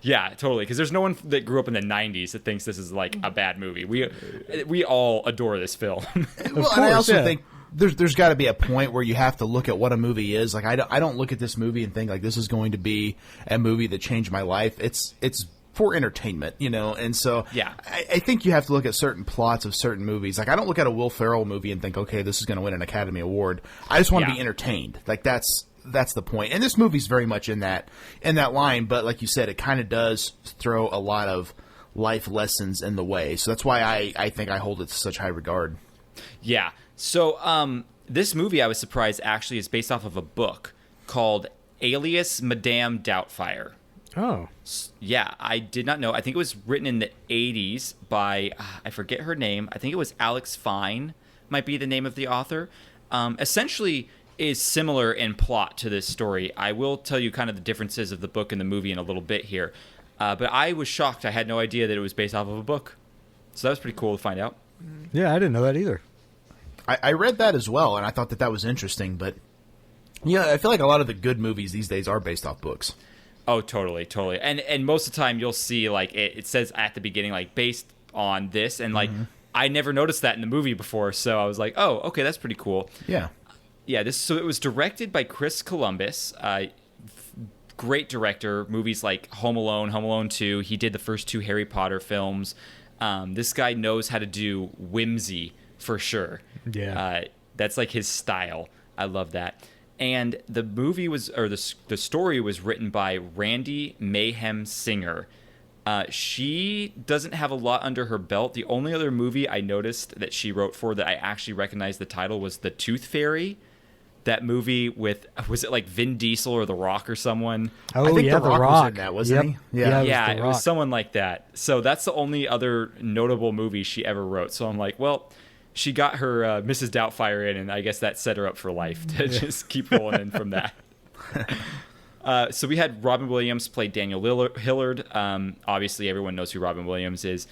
C: Yeah, totally, because there's no one that grew up in the 90s that thinks this is like a bad movie. We all adore this film.
E: Well, and I also think there's got to be a point where you have to look at what a movie is. Like, I don't look at this movie and think like this is going to be a movie that changed my life. It's for entertainment, and so
C: yeah.
E: I think you have to look at certain plots of certain movies. Like, I don't look at a Will Ferrell movie and think, okay, this is going to win an Academy Award. I just want to be entertained. Like, that's the point. And this movie's very much in that line, but like you said, it kind of does throw a lot of life lessons in the way. So that's why I think I hold it to such high regard.
C: Yeah. So this movie, I was surprised, actually is based off of a book called Alias Madame Doubtfire.
D: Oh.
C: Yeah, I did not know. I think it was written in the 80s by, I forget her name. I think it was Alex Fine, might be the name of the author. Essentially is similar in plot to this story. I will tell you kind of the differences of the book and the movie in a little bit here. But I was shocked. I had no idea that it was based off of a book. So that was pretty cool to find out.
D: Yeah, I didn't know that either.
E: I read that as well, and I thought that was interesting. But, I feel like a lot of the good movies these days are based off books.
C: Oh, totally. And most of the time you'll see, like, it says at the beginning, like, based on this. And, like, I never noticed that in the movie before. So I was like, oh, okay, that's pretty cool.
E: Yeah.
C: Yeah, so it was directed by Chris Columbus. Great director. Movies like Home Alone, Home Alone 2. He did the first 2 Harry Potter films. This guy knows how to do whimsy for sure.
D: Yeah.
C: That's like his style. I love that. And the movie the story was written by Randy Mayhem Singer. She doesn't have a lot under her belt. The only other movie I noticed that she wrote for that I actually recognized the title was The Tooth Fairy. That movie was it like Vin Diesel or The Rock or someone?
D: Oh,
E: I think
D: yeah,
E: The Rock was in that, wasn't he?
C: Yeah,
D: it
C: it was someone like that. So that's the only other notable movie she ever wrote. So I'm like, well, she got her Mrs. Doubtfire in, and I guess that set her up for life to just keep rolling in from that. So we had Robin Williams play Daniel Hillard. Obviously, everyone knows who Robin Williams is.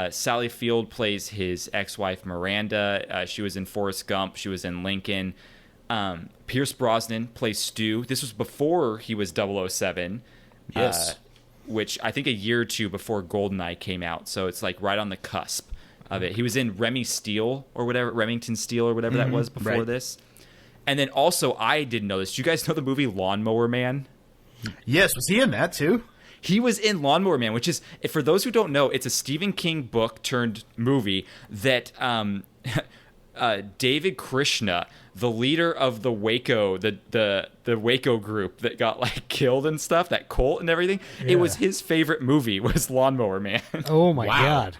C: Sally Field plays his ex-wife, Miranda. She was in Forrest Gump. She was in Lincoln. Pierce Brosnan plays Stu. This was before he was 007.
E: Yes.
C: Which I think a year or two before GoldenEye came out. So it's like right on the cusp of it. He was in Remington Steele or whatever that was before this. And then also, I didn't know this. Do you guys know the movie Lawnmower Man?
E: Yes. Was he in that too?
C: He was in Lawnmower Man, which is, for those who don't know, it's a Stephen King book turned movie that David Krishna, the leader of the Waco, the Waco group that got like killed and stuff, that cult and everything, it was his favorite movie was Lawnmower Man.
D: Oh my God.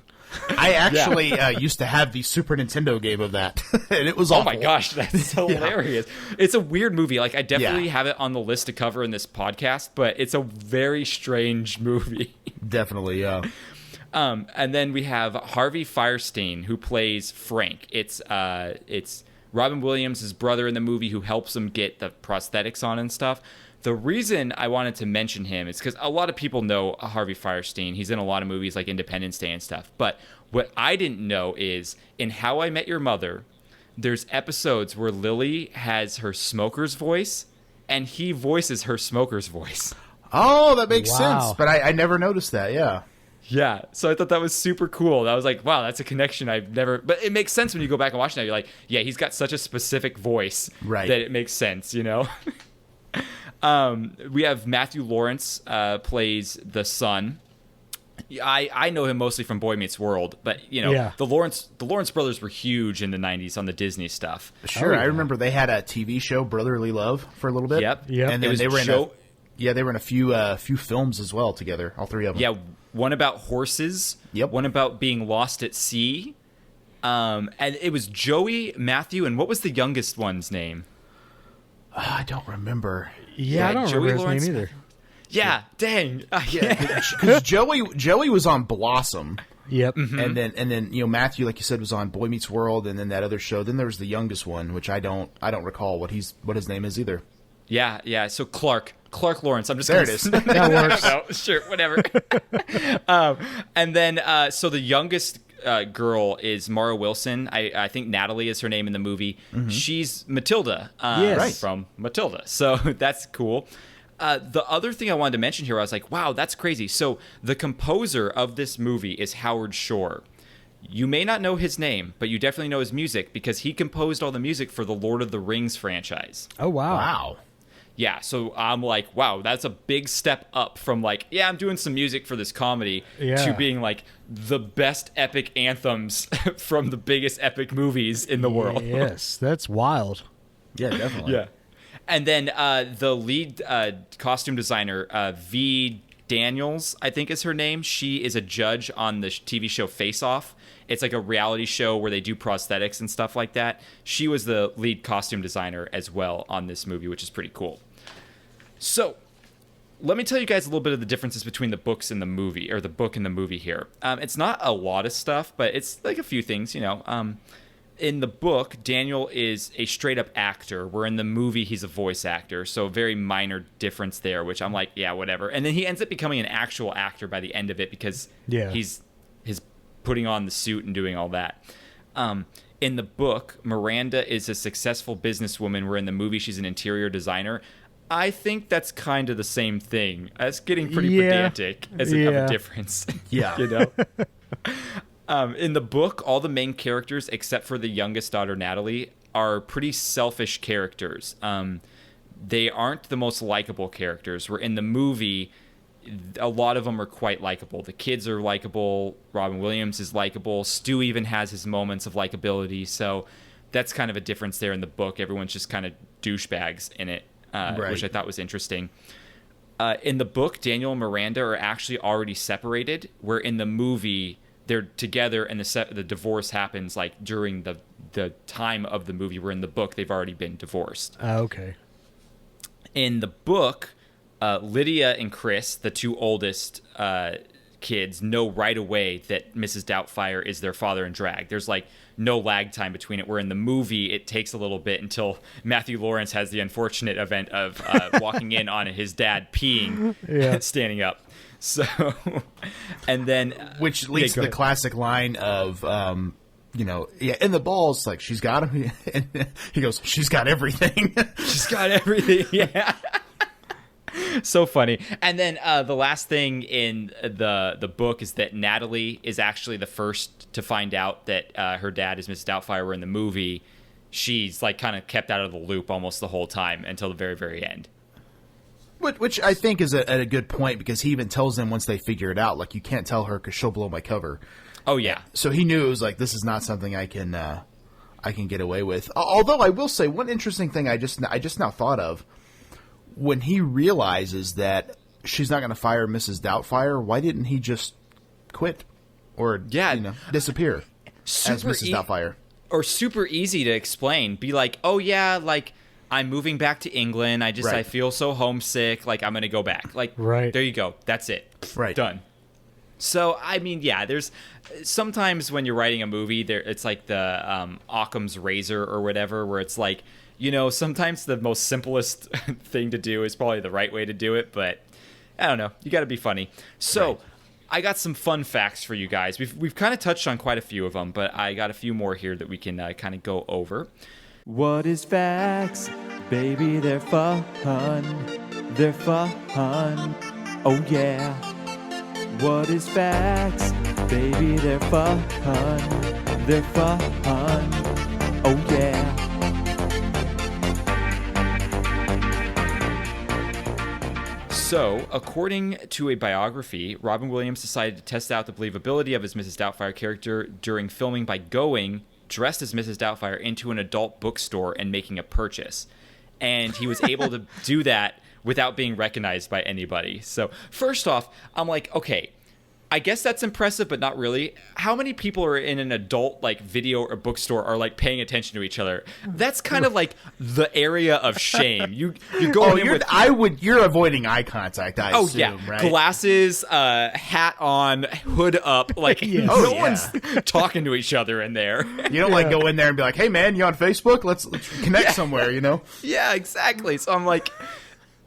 E: I actually used to have the Super Nintendo game of that, and it was awful.
C: Oh my gosh, that's so hilarious. It's a weird movie. Like, I definitely have it on the list to cover in this podcast, but it's a very strange movie.
E: Definitely, yeah.
C: And then we have Harvey Fierstein, who plays Frank. It's Robin Williams' brother in the movie who helps him get the prosthetics on and stuff. The reason I wanted to mention him is because a lot of people know Harvey Fierstein. He's in a lot of movies like Independence Day and stuff. But what I didn't know is in How I Met Your Mother, there's episodes where Lily has her smoker's voice, and he voices her smoker's voice.
E: Oh, that makes
D: Wow.
E: sense. But I never noticed that, yeah.
C: Yeah, so I thought that was super cool. I was like, wow, that's a connection I've never... But it makes sense when you go back and watch it now. You're like, yeah, he's got such a specific voice
E: Right.
C: that it makes sense, you know? We have Matthew Lawrence plays the son. I know him mostly from Boy Meets World, but, you know,
D: Yeah.
C: the Lawrence brothers were huge in the 90s on the Disney stuff.
E: Sure,
D: Oh, yeah.
E: I remember they had a TV show, Brotherly Love, for a little bit.
C: Yep.
D: Yep.
E: And
C: It
E: then
C: was
E: they were in
C: Joe...
E: they were in a few films as well together, all three of them.
C: Yeah, one about horses.
E: Yep.
C: One about being lost at sea. And it was Joey, Matthew, and what was the youngest one's name?
E: I don't remember.
D: Yeah, I don't
C: Joey
D: remember
C: Lawrence.
D: his name either.
C: Yeah, dang.
E: Because Joey was on Blossom,
D: Yep.
E: and then Matthew, like you said, was on Boy Meets World, and then that other show. Then there was the youngest one, which I don't recall what his name is either.
C: Yeah. So Clark Lawrence. I'm just
E: There
C: gonna,
E: it is.
D: That works.
C: No, sure, whatever. And then so the youngest girl is Mara Wilson. I think Natalie is her name in the movie. She's Matilda
D: Yes. Right.
C: from Matilda. So that's cool. The other thing I wanted to mention here, I was like, wow, that's crazy. So the composer of this movie is Howard Shore. You may not know his name, but you definitely know his music because he composed all the music for the Lord of the Rings franchise.
D: Oh, wow.
E: Wow.
C: Yeah, so I'm like, wow, that's a big step up from like, yeah, I'm doing some music for this comedy
D: Yeah.
C: to being like the best epic anthems from the biggest epic movies in the world.
D: Yes, that's wild.
E: Yeah, definitely.
C: Yeah. And then the lead costume designer, V. Daniels, I think is her name. She is a judge on the TV show Face Off. It's like a reality show where they do prosthetics and stuff like that. She was the lead costume designer as well on this movie, which is pretty cool. So, let me tell you guys a little bit of the differences between the books and the movie, or the book and the movie here. It's not a lot of stuff, but it's like a few things, you know. In the book, Daniel is a straight-up actor, where in the movie, he's a voice actor. So a very minor difference there, which I'm like, yeah, whatever. And then he ends up becoming an actual actor by the end of it because he's putting on the suit and doing all that. In the book, Miranda is a successful businesswoman, where in the movie, she's an interior designer. I think that's kind of the same thing. That's getting pretty pedantic of a difference.
E: Yeah.
C: You know? In the book, all the main characters, except for the youngest daughter, Natalie, are pretty selfish characters. They aren't the most likable characters, where in the movie, a lot of them are quite likable. The kids are likable. Robin Williams is likable. Stu even has his moments of likability. So that's kind of a difference there in the book. Everyone's just kind of douchebags in it, which I thought was interesting. In the book, Daniel and Miranda are actually already separated, where in the movie they're together, and the divorce happens like during the time of the movie, where in the book they've already been divorced.
D: Okay.
C: In the book, Lydia and Chris, the two oldest kids, know right away that Mrs. Doubtfire is their father in drag. There's like no lag time between it, where in the movie it takes a little bit until Matthew Lawrence has the unfortunate event of walking in on his dad peeing, standing up. So, and then...
E: Which leads to the classic line of... in the balls, like, she's got him. And he goes, she's got everything.
C: She's got everything, yeah. So funny. And then the last thing in the book is that Natalie is actually the first to find out that her dad is Mrs. Doubtfire, where in the movie, she's, like, kind of kept out of the loop almost the whole time until the very, very end.
E: Which I think is a good point, because he even tells them once they figure it out, like, you can't tell her because she'll blow my cover.
C: Oh, yeah.
E: So he knew it was like, this is not something I can get away with. Although I will say, one interesting thing I just now thought of, when he realizes that she's not going to fire Mrs. Doubtfire, why didn't he just quit? or disappear as Mrs. Doubtfire.
C: Or super easy to explain. Be like, oh yeah, like I'm moving back to England. I feel so homesick. Like I'm gonna go back. Like there you go. That's it.
E: Right.
C: Done. So I mean, yeah. There's sometimes when you're writing a movie, it's like the Occam's razor or whatever, where it's like, sometimes the most simplest thing to do is probably the right way to do it, but I don't know. You got to be funny. So. Right. I got some fun facts for you guys. We've kind of touched on quite a few of them, but I got a few more here that we can kind of go over.
B: What is facts? Baby, they're fun. They're fun. Oh, yeah. What is facts? Baby, they're fun. They're fun. Oh, yeah.
C: So, according to a biography, Robin Williams decided to test out the believability of his Mrs. Doubtfire character during filming by going, dressed as Mrs. Doubtfire, into an adult bookstore and making a purchase. And he was able to do that without being recognized by anybody. So, first off, I'm like, okay, I guess that's impressive, but not really. How many people are in an adult video or bookstore are paying attention to each other? That's kind of like the area of shame. You're going
E: you're avoiding eye contact. I assume, right?
C: Glasses, hat on, hood up. No one's talking to each other in there.
E: You don't go in there and be like, "Hey man, you on Facebook? Let's connect somewhere."
C: Yeah, exactly. So I'm like,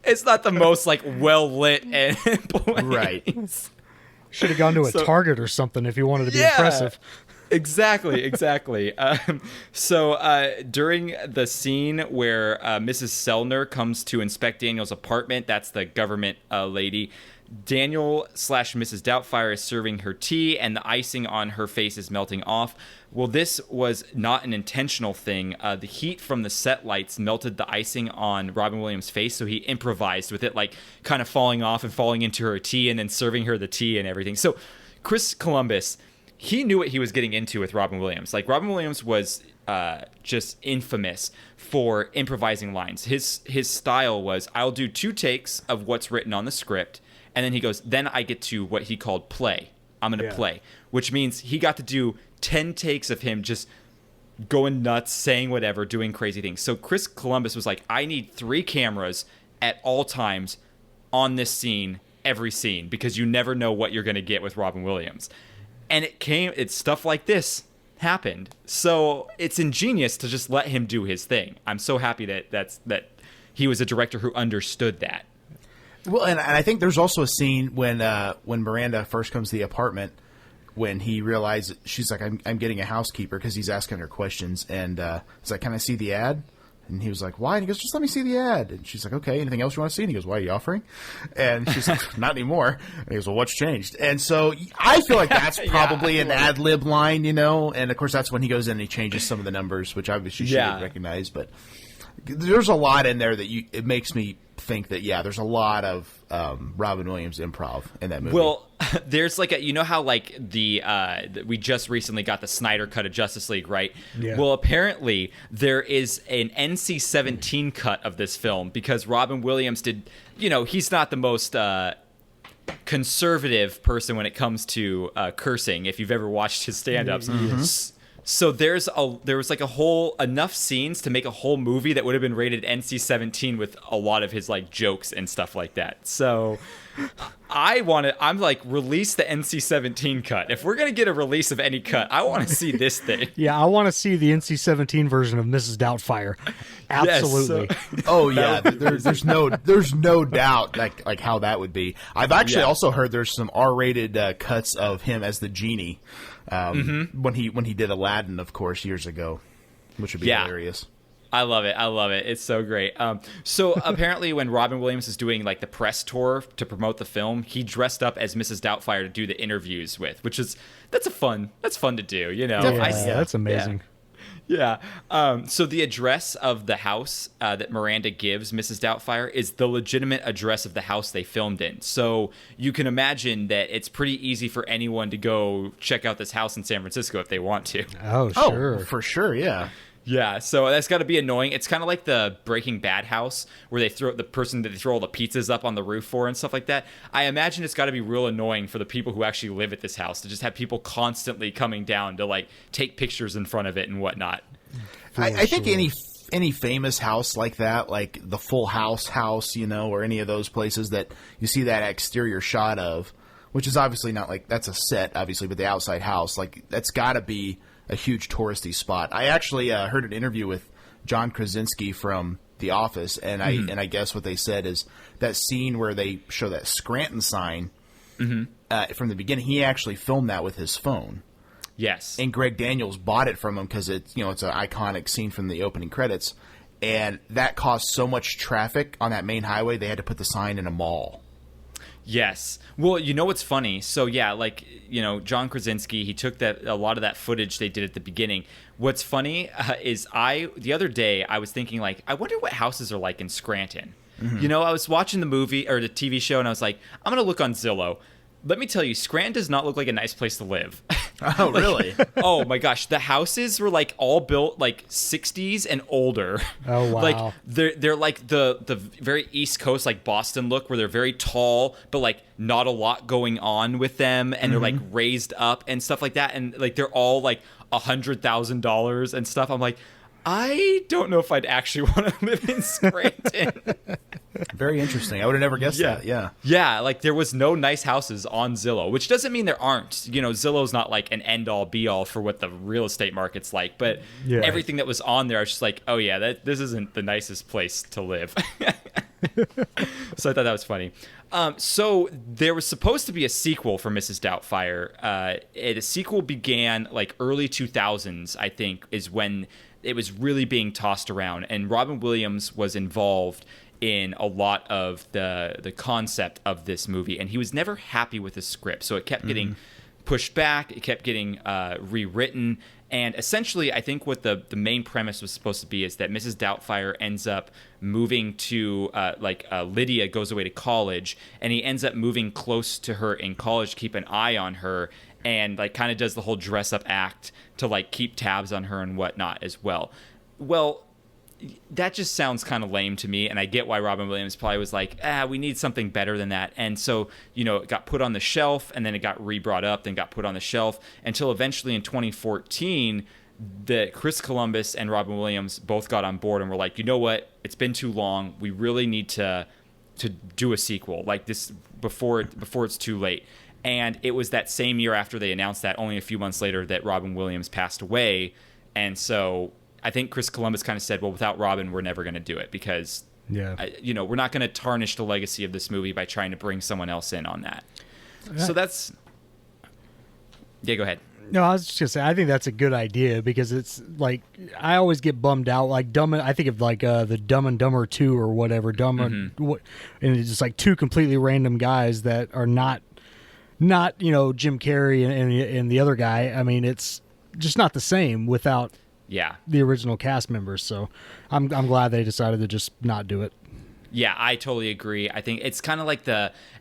C: it's not the most well lit and
E: right.
D: Should have gone to a Target or something if you wanted to be impressive.
C: Exactly. So during the scene where Mrs. Sellner comes to inspect Daniel's apartment, that's the government lady, Daniel/Mrs. Doubtfire is serving her tea, and the icing on her face is melting off. Well, this was not an intentional thing. The heat from the set lights melted the icing on Robin Williams' face, so he improvised with it, kind of falling off and falling into her tea and then serving her the tea and everything. So Chris Columbus, he knew what he was getting into with Robin Williams. Robin Williams was just infamous for improvising lines. His style was, I'll do 2 takes of what's written on the script, and then he goes, then I get to what he called play. I'm going to play, which means he got to do 10 takes of him just going nuts, saying whatever, doing crazy things. So Chris Columbus was like, I need 3 cameras at all times on this scene, every scene, because you never know what you're going to get with Robin Williams. And it's stuff like this happened. So it's ingenious to just let him do his thing. I'm so happy that he was a director who understood that.
E: Well, and I think there's also a scene when Miranda first comes to the apartment, when he realizes, she's like, I'm getting a housekeeper, because he's asking her questions, and he's like, can I see the ad? And he was like, why? And he goes, just let me see the ad. And she's like, okay, anything else you want to see? And he goes, why are you offering? And she's like, not anymore. And he goes, well, what's changed? And so I feel like that's probably an ad-lib line, and of course that's when he goes in and he changes some of the numbers, which obviously you should recognize, but there's a lot in there that it makes me think that there's a lot of Robin Williams improv in that movie.
C: Well, there's how we just recently got the Snyder cut of Justice League, right? Yeah. Well, apparently there is an NC-17 cut of this film because Robin Williams did, he's not the most conservative person when it comes to cursing. If you've ever watched his stand-ups. Mm-hmm. So there was enough scenes to make a whole movie that would have been rated NC-17 with a lot of his jokes and stuff like that. So I'm like, release the NC-17 cut. If we're going to get a release of any cut, I want to see this thing.
D: Yeah, I want to see the NC-17 version of Mrs. Doubtfire. Absolutely.
E: Yes, oh yeah, there's no doubt like how that would be. I've actually also heard there's some R-rated cuts of him as the genie. When he did Aladdin, of course, years ago, which would be hilarious.
C: I love it. It's so great. So apparently when Robin Williams is doing the press tour to promote the film, he dressed up as Mrs. Doubtfire to do the interviews with, that's fun to do,
D: that's amazing.
C: Yeah. So the address of the house that Miranda gives Mrs. Doubtfire is the legitimate address of the house they filmed in. So you can imagine that it's pretty easy for anyone to go check out this house in San Francisco if they want to.
D: Oh, sure.
E: Oh, for sure, yeah.
C: Yeah, so that's got to be annoying. It's kind of like the Breaking Bad house where they throw the person that they throw all the pizzas up on the roof for and stuff like that. I imagine it's got to be real annoying for the people who actually live at this house to just have people constantly coming down to like take pictures in front of it and whatnot.
E: I think any famous house like that, like the Full House, or any of those places that you see that exterior shot of, which is obviously not like that's a set, obviously, but the outside house, like that's got to be a huge touristy spot. I actually heard an interview with John Krasinski from The Office, and I guess what they said is that scene where they show that Scranton sign from the beginning. He actually filmed that with his phone.
C: Yes,
E: and Greg Daniels bought it from him because it's an iconic scene from the opening credits, and that caused so much traffic on that main highway they had to put the sign in a mall.
C: Yes. Well, you know what's funny? So yeah, like, John Krasinski, he took a lot of that footage they did at the beginning. What's funny is the other day I was thinking like, I wonder what houses are like in Scranton. I was watching the movie or the TV show and I was like, I'm going to look on Zillow. Let me tell you, Scranton does not look like a nice place to live.
E: Oh, really?
C: Oh my gosh, the houses were like all built like 60s and older.
D: Oh wow.
C: Like they're like the very East Coast like Boston look where they're very tall but like not a lot going on with them and they're like raised up and stuff like that and like they're all like $100,000 and stuff. I'm like, I don't know if I'd actually want to live in Scranton.
E: Very interesting. I would have never guessed that. Yeah.
C: Yeah, like there was no nice houses on Zillow, which doesn't mean there aren't. Zillow's not like an end-all be-all for what the real estate market's like, but everything that was on there, I was just like, oh yeah, this isn't the nicest place to live. So I thought that was funny. So there was supposed to be a sequel for Mrs. Doubtfire. A sequel began like early 2000s, I think, is when it was really being tossed around, and Robin Williams was involved in a lot of the concept of this movie, and he was never happy with the script, so it kept getting pushed back, it kept getting rewritten, and essentially I think what the main premise was supposed to be is that Mrs. Doubtfire ends up moving to Lydia goes away to college, and he ends up moving close to her in college to keep an eye on her, and like kind of does the whole dress up act to like keep tabs on her and whatnot as well. Well, that just sounds kind of lame to me, and I get why Robin Williams probably was like, we need something better than that. And so, it got put on the shelf, and then it got re-brought up, then got put on the shelf, until eventually in 2014, that Chris Columbus and Robin Williams both got on board and were like, you know what, it's been too long, we really need to do a sequel like this before it's too late. And it was that same year after they announced that, only a few months later, that Robin Williams passed away. And so I think Chris Columbus kind of said, well, without Robin, we're never going to do it because, we're not going to tarnish the legacy of this movie by trying to bring someone else in on that. So that's... Yeah, go ahead.
D: No, I was just going to say, I think that's a good idea because it's like, I always get bummed out. Like, I think of like the Dumb and Dumber 2 or whatever. And it's just like two completely random guys that are not Jim Carrey and the other guy. I mean, it's just not the same without the original cast members. So I'm glad they decided to just not do it.
C: Yeah, I totally agree. I think it's kind of like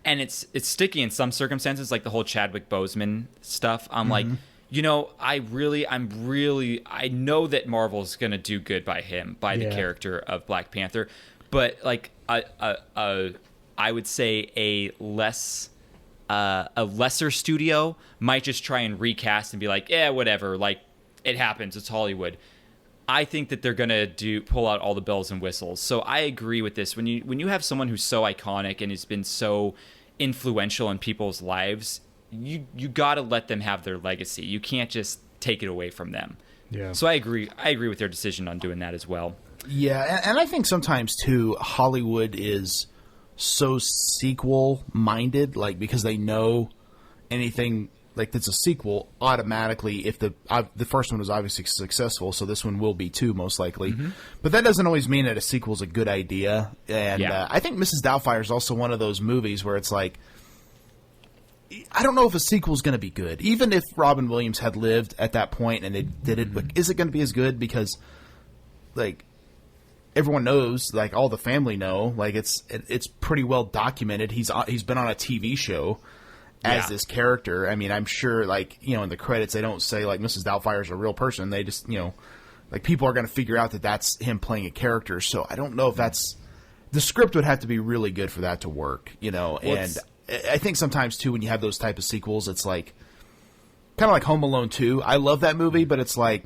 C: it's sticky in some circumstances, like the whole Chadwick Boseman stuff. I'm like, I know that Marvel's going to do good by him, by the character of Black Panther. But like, I would say a lesser studio might just try and recast and be like, yeah, whatever, like it happens, it's Hollywood. I think that they're gonna pull out all the bells and whistles. So I agree with this. When you have someone who's so iconic and has been so influential in people's lives, you gotta let them have their legacy. You can't just take it away from them. Yeah. So I agree with their decision on doing that as well.
E: Yeah, and I think sometimes too Hollywood is so sequel minded, like because they know anything like that's a sequel automatically. If the first one was obviously successful, so this one will be too, most likely. But that doesn't always mean that a sequel is a good idea. And I think Mrs. Doubtfire is also one of those movies where it's like, I don't know if a sequel is going to be good, even if Robin Williams had lived at that point and they did it. But is it going to be as good? Because like everyone knows, like all the family know, like it's pretty well documented. He's been on a TV show as this character. I mean, I'm sure, like, in the credits they don't say like Mrs. Doubtfire is a real person. They just like people are going to figure out that that's him playing a character. So I don't know if that's the script would have to be really good for that to work, you know. And I think sometimes too when you have those type of sequels, it's like kind of like Home Alone 2. I love that movie, but it's like,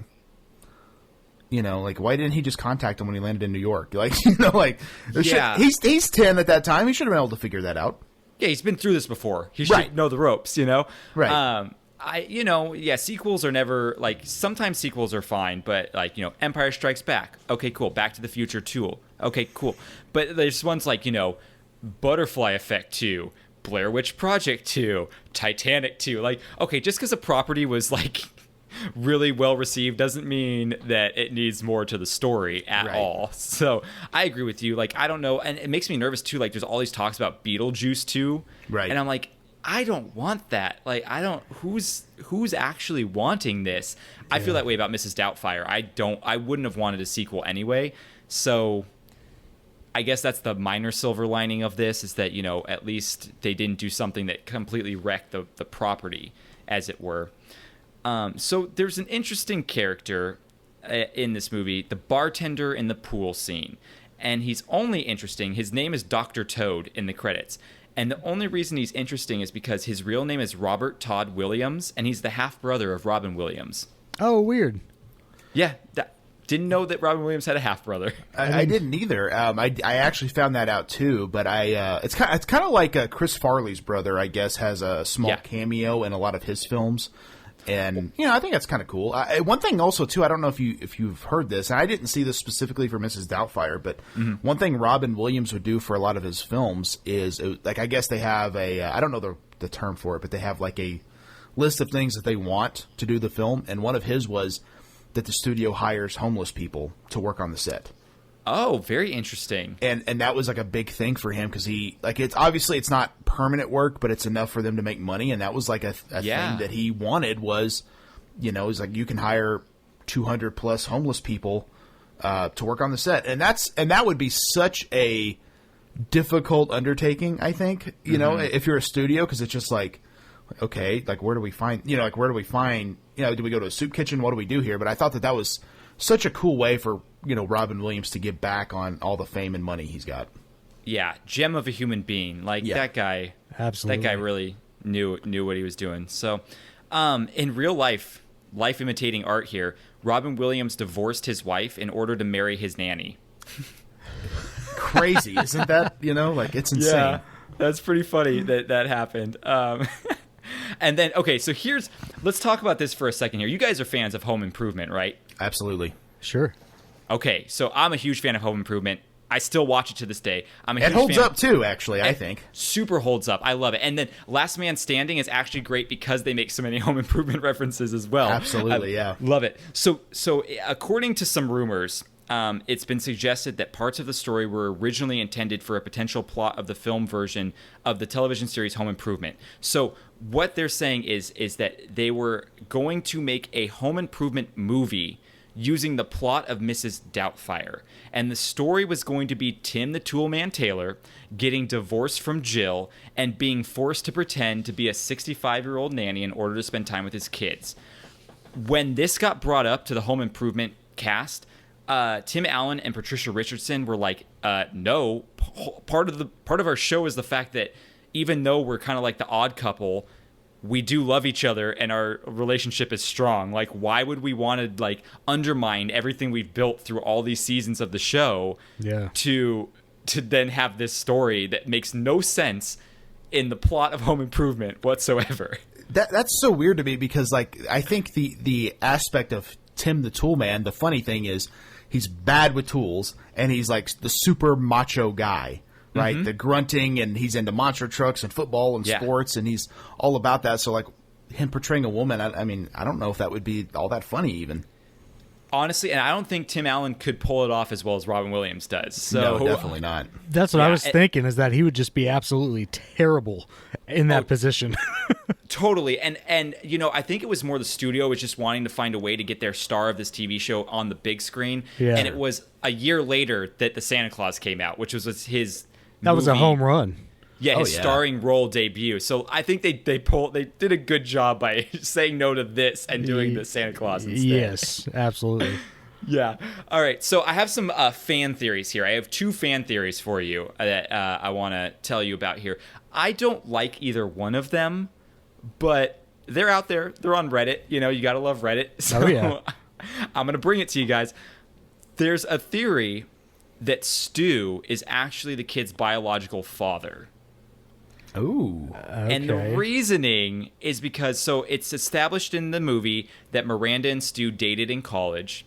E: you know, like why didn't he just contact him when he landed in New York? Like, you know, like he's 10 at that time. He should have been able to figure that out.
C: Yeah, he's been through this before. He should know the ropes, you know.
E: Right.
C: Sequels are never like. Sometimes sequels are fine, but like, you know, Empire Strikes Back. Okay, cool. Back to the Future 2. Okay, cool. But there's ones like, you know, Butterfly Effect 2, Blair Witch Project 2, Titanic 2. Like, okay, just because a property was like really well received doesn't mean that it needs more to the story at all. So I agree with you. Like, I don't know, and it makes me nervous too. Like, there's all these talks about Beetlejuice 2, and I'm like, I don't want that. Like, I don't. Who's actually wanting this? I feel that way about Mrs. Doubtfire. I wouldn't have wanted a sequel anyway. So I guess that's the minor silver lining of this, is that, you know, at least they didn't do something that completely wrecked the property, as it were. So there's an interesting character in this movie, the bartender in the pool scene. And he's only interesting. His name is Dr. Toad in the credits. And the only reason he's interesting is because his real name is Robert Todd Williams, and he's the half-brother of Robin Williams.
D: Oh, weird.
C: Yeah, didn't know that Robin Williams had a half-brother.
E: I didn't either. I actually found that out too, but it's kind of like Chris Farley's brother, I guess, has a small cameo in a lot of his films. And, you know, I think that's kind of cool. One thing also, too, I don't know if you've heard this, and I didn't see this specifically for Mrs. Doubtfire, but one thing Robin Williams would do for a lot of his films is, like, I guess they have I don't know the term for it, but they have, like, a list of things that they want to do the film, and one of his was that the studio hires homeless people to work on the set.
C: Oh, very interesting.
E: And that was like a big thing for him because it's not permanent work, but it's enough for them to make money. And that was like a thing that he wanted was, you know, he's like, you can hire 200 plus homeless people to work on the set. And that would be such a difficult undertaking, I think, you know, if you're a studio, because it's just like, okay, like do we go to a soup kitchen? What do we do here? But I thought that was such a cool way for, you know, Robin Williams to give back on all the fame and money he's got.
C: Yeah, gem of a human being. Like that guy.
D: Absolutely.
C: That guy really knew what he was doing. So, in real life imitating art here, Robin Williams divorced his wife in order to marry his nanny.
E: Crazy, isn't that? You know, like, it's insane.
C: Yeah, that's pretty funny that happened. And then, okay, so let's talk about this for a second here. You guys are fans of Home Improvement, right?
E: Absolutely.
D: Sure.
C: Okay, so I'm a huge fan of Home Improvement. I still watch it to this day.
E: It holds up too, actually, I think.
C: Super holds up. I love it. And then Last Man Standing is actually great because they make so many Home Improvement references as well.
E: Absolutely, yeah.
C: Love it. So according to some rumors, it's been suggested that parts of the story were originally intended for a potential plot of the film version of the television series Home Improvement. So what they're saying is that they were going to make a Home Improvement movie using the plot of Mrs. Doubtfire. And the story was going to be Tim the Toolman Taylor getting divorced from Jill and being forced to pretend to be a 65-year-old nanny in order to spend time with his kids. When this got brought up to the Home Improvement cast, Tim Allen and Patricia Richardson were like, no, part of our show is the fact that even though we're kind of like the odd couple, we do love each other and our relationship is strong. Like, why would we want to like undermine everything we've built through all these seasons of the show to then have this story that makes no sense in the plot of Home Improvement whatsoever?
E: That's so weird to me because, like, I think the aspect of Tim the Toolman, the funny thing is he's bad with tools and he's like the super macho guy. Right, the grunting, and he's into monster trucks and football and sports, and he's all about that. So, like, him portraying a woman, I mean, I don't know if that would be all that funny, even.
C: Honestly, and I don't think Tim Allen could pull it off as well as Robin Williams does. So,
E: no, definitely not.
D: That's what I was thinking, is that he would just be absolutely terrible in that position.
C: Totally. And you know, I think it was more the studio was just wanting to find a way to get their star of this TV show on the big screen. Yeah. And it was a year later that the Santa Claus came out, which was his
D: That was a home run.
C: Yeah, his starring role debut. So I think they did a good job by saying no to this and doing the Santa Claus instead.
D: Yes, absolutely.
C: Yeah. All right. So I have some fan theories here. I have 2 fan theories for you that I want to tell you about here. I don't like either one of them, but they're out there. They're on Reddit. You know, you got to love Reddit. So I'm going to bring it to you guys. There's a theory that Stu is actually the kid's biological father.
E: Ooh.
D: Okay.
C: And the reasoning is because, so it's established in the movie that Miranda and Stu dated in college.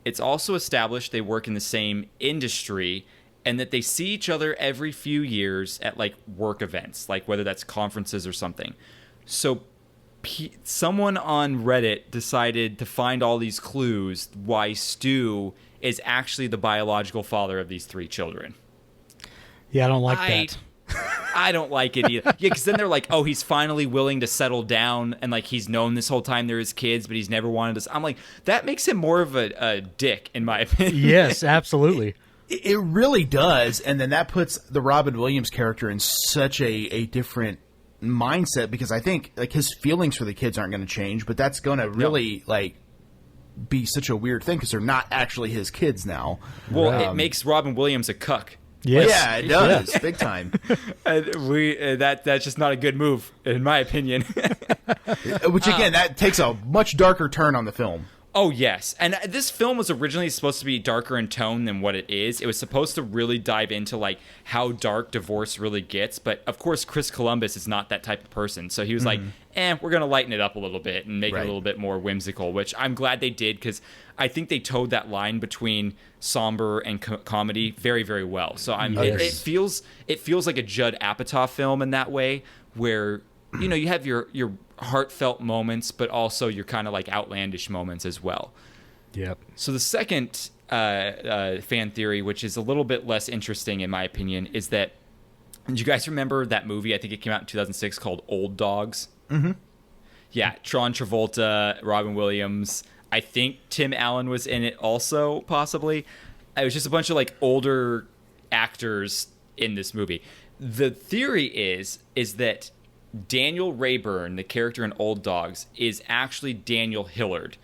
C: It's also established they work in the same industry and that they see each other every few years at like work events, like whether that's conferences or something. So someone on Reddit decided to find all these clues why Stu is actually the biological father of these 3 children.
D: Yeah, I don't like that.
C: I don't like it either. Yeah, because then they're like, oh, he's finally willing to settle down, and like he's known this whole time they're his kids, but he's never wanted to. I'm like, that makes him more of a dick, in my opinion.
D: Yes, absolutely.
E: It really does, and then that puts the Robin Williams character in such a different mindset, because I think like his feelings for the kids aren't going to change, but that's going to really like be such a weird thing because they're not actually his kids now.
C: Well, it makes Robin Williams a cuck.
D: Yes.
E: Yeah, it does, big time.
C: That's just not a good move, in my opinion.
E: Which again, that takes a much darker turn on the film.
C: Oh, yes. And this film was originally supposed to be darker in tone than what it is. It was supposed to really dive into, like, how dark divorce really gets. But, of course, Chris Columbus is not that type of person. So he was like, we're going to lighten it up a little bit and make it a little bit more whimsical, which I'm glad they did because I think they towed that line between somber and comedy very, very well. So it feels like a Judd Apatow film in that way where, you know, you have your heartfelt moments, but also your kind of like outlandish moments as well.
D: Yep.
C: So the second fan theory, which is a little bit less interesting in my opinion, is that, do you guys remember that movie? I think it came out in 2006 called Old Dogs. Mm-hmm. Yeah, John Travolta, Robin Williams. I think Tim Allen was in it also, possibly. It was just a bunch of like older actors in this movie. The theory is that Daniel Rayburn, the character in Old Dogs, is actually Daniel Hillard.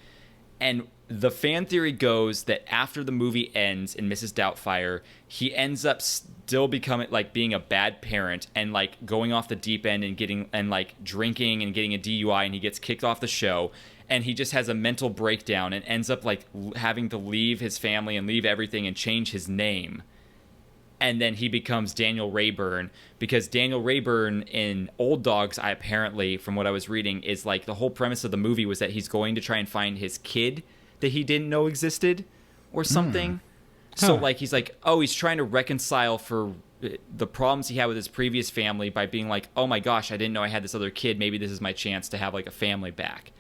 C: And the fan theory goes that after the movie ends in Mrs. Doubtfire, he ends up still becoming like being a bad parent and like going off the deep end and getting and like drinking and getting a DUI, and he gets kicked off the show. And he just has a mental breakdown and ends up like having to leave his family and leave everything and change his name. And then he becomes Daniel Rayburn, because Daniel Rayburn in Old Dogs, apparently, from what I was reading, is like the whole premise of the movie was that he's going to try and find his kid that he didn't know existed or something. So like he's like, oh, he's trying to reconcile for the problems he had with his previous family by being like, oh my gosh, I didn't know I had this other kid. Maybe this is my chance to have like a family back.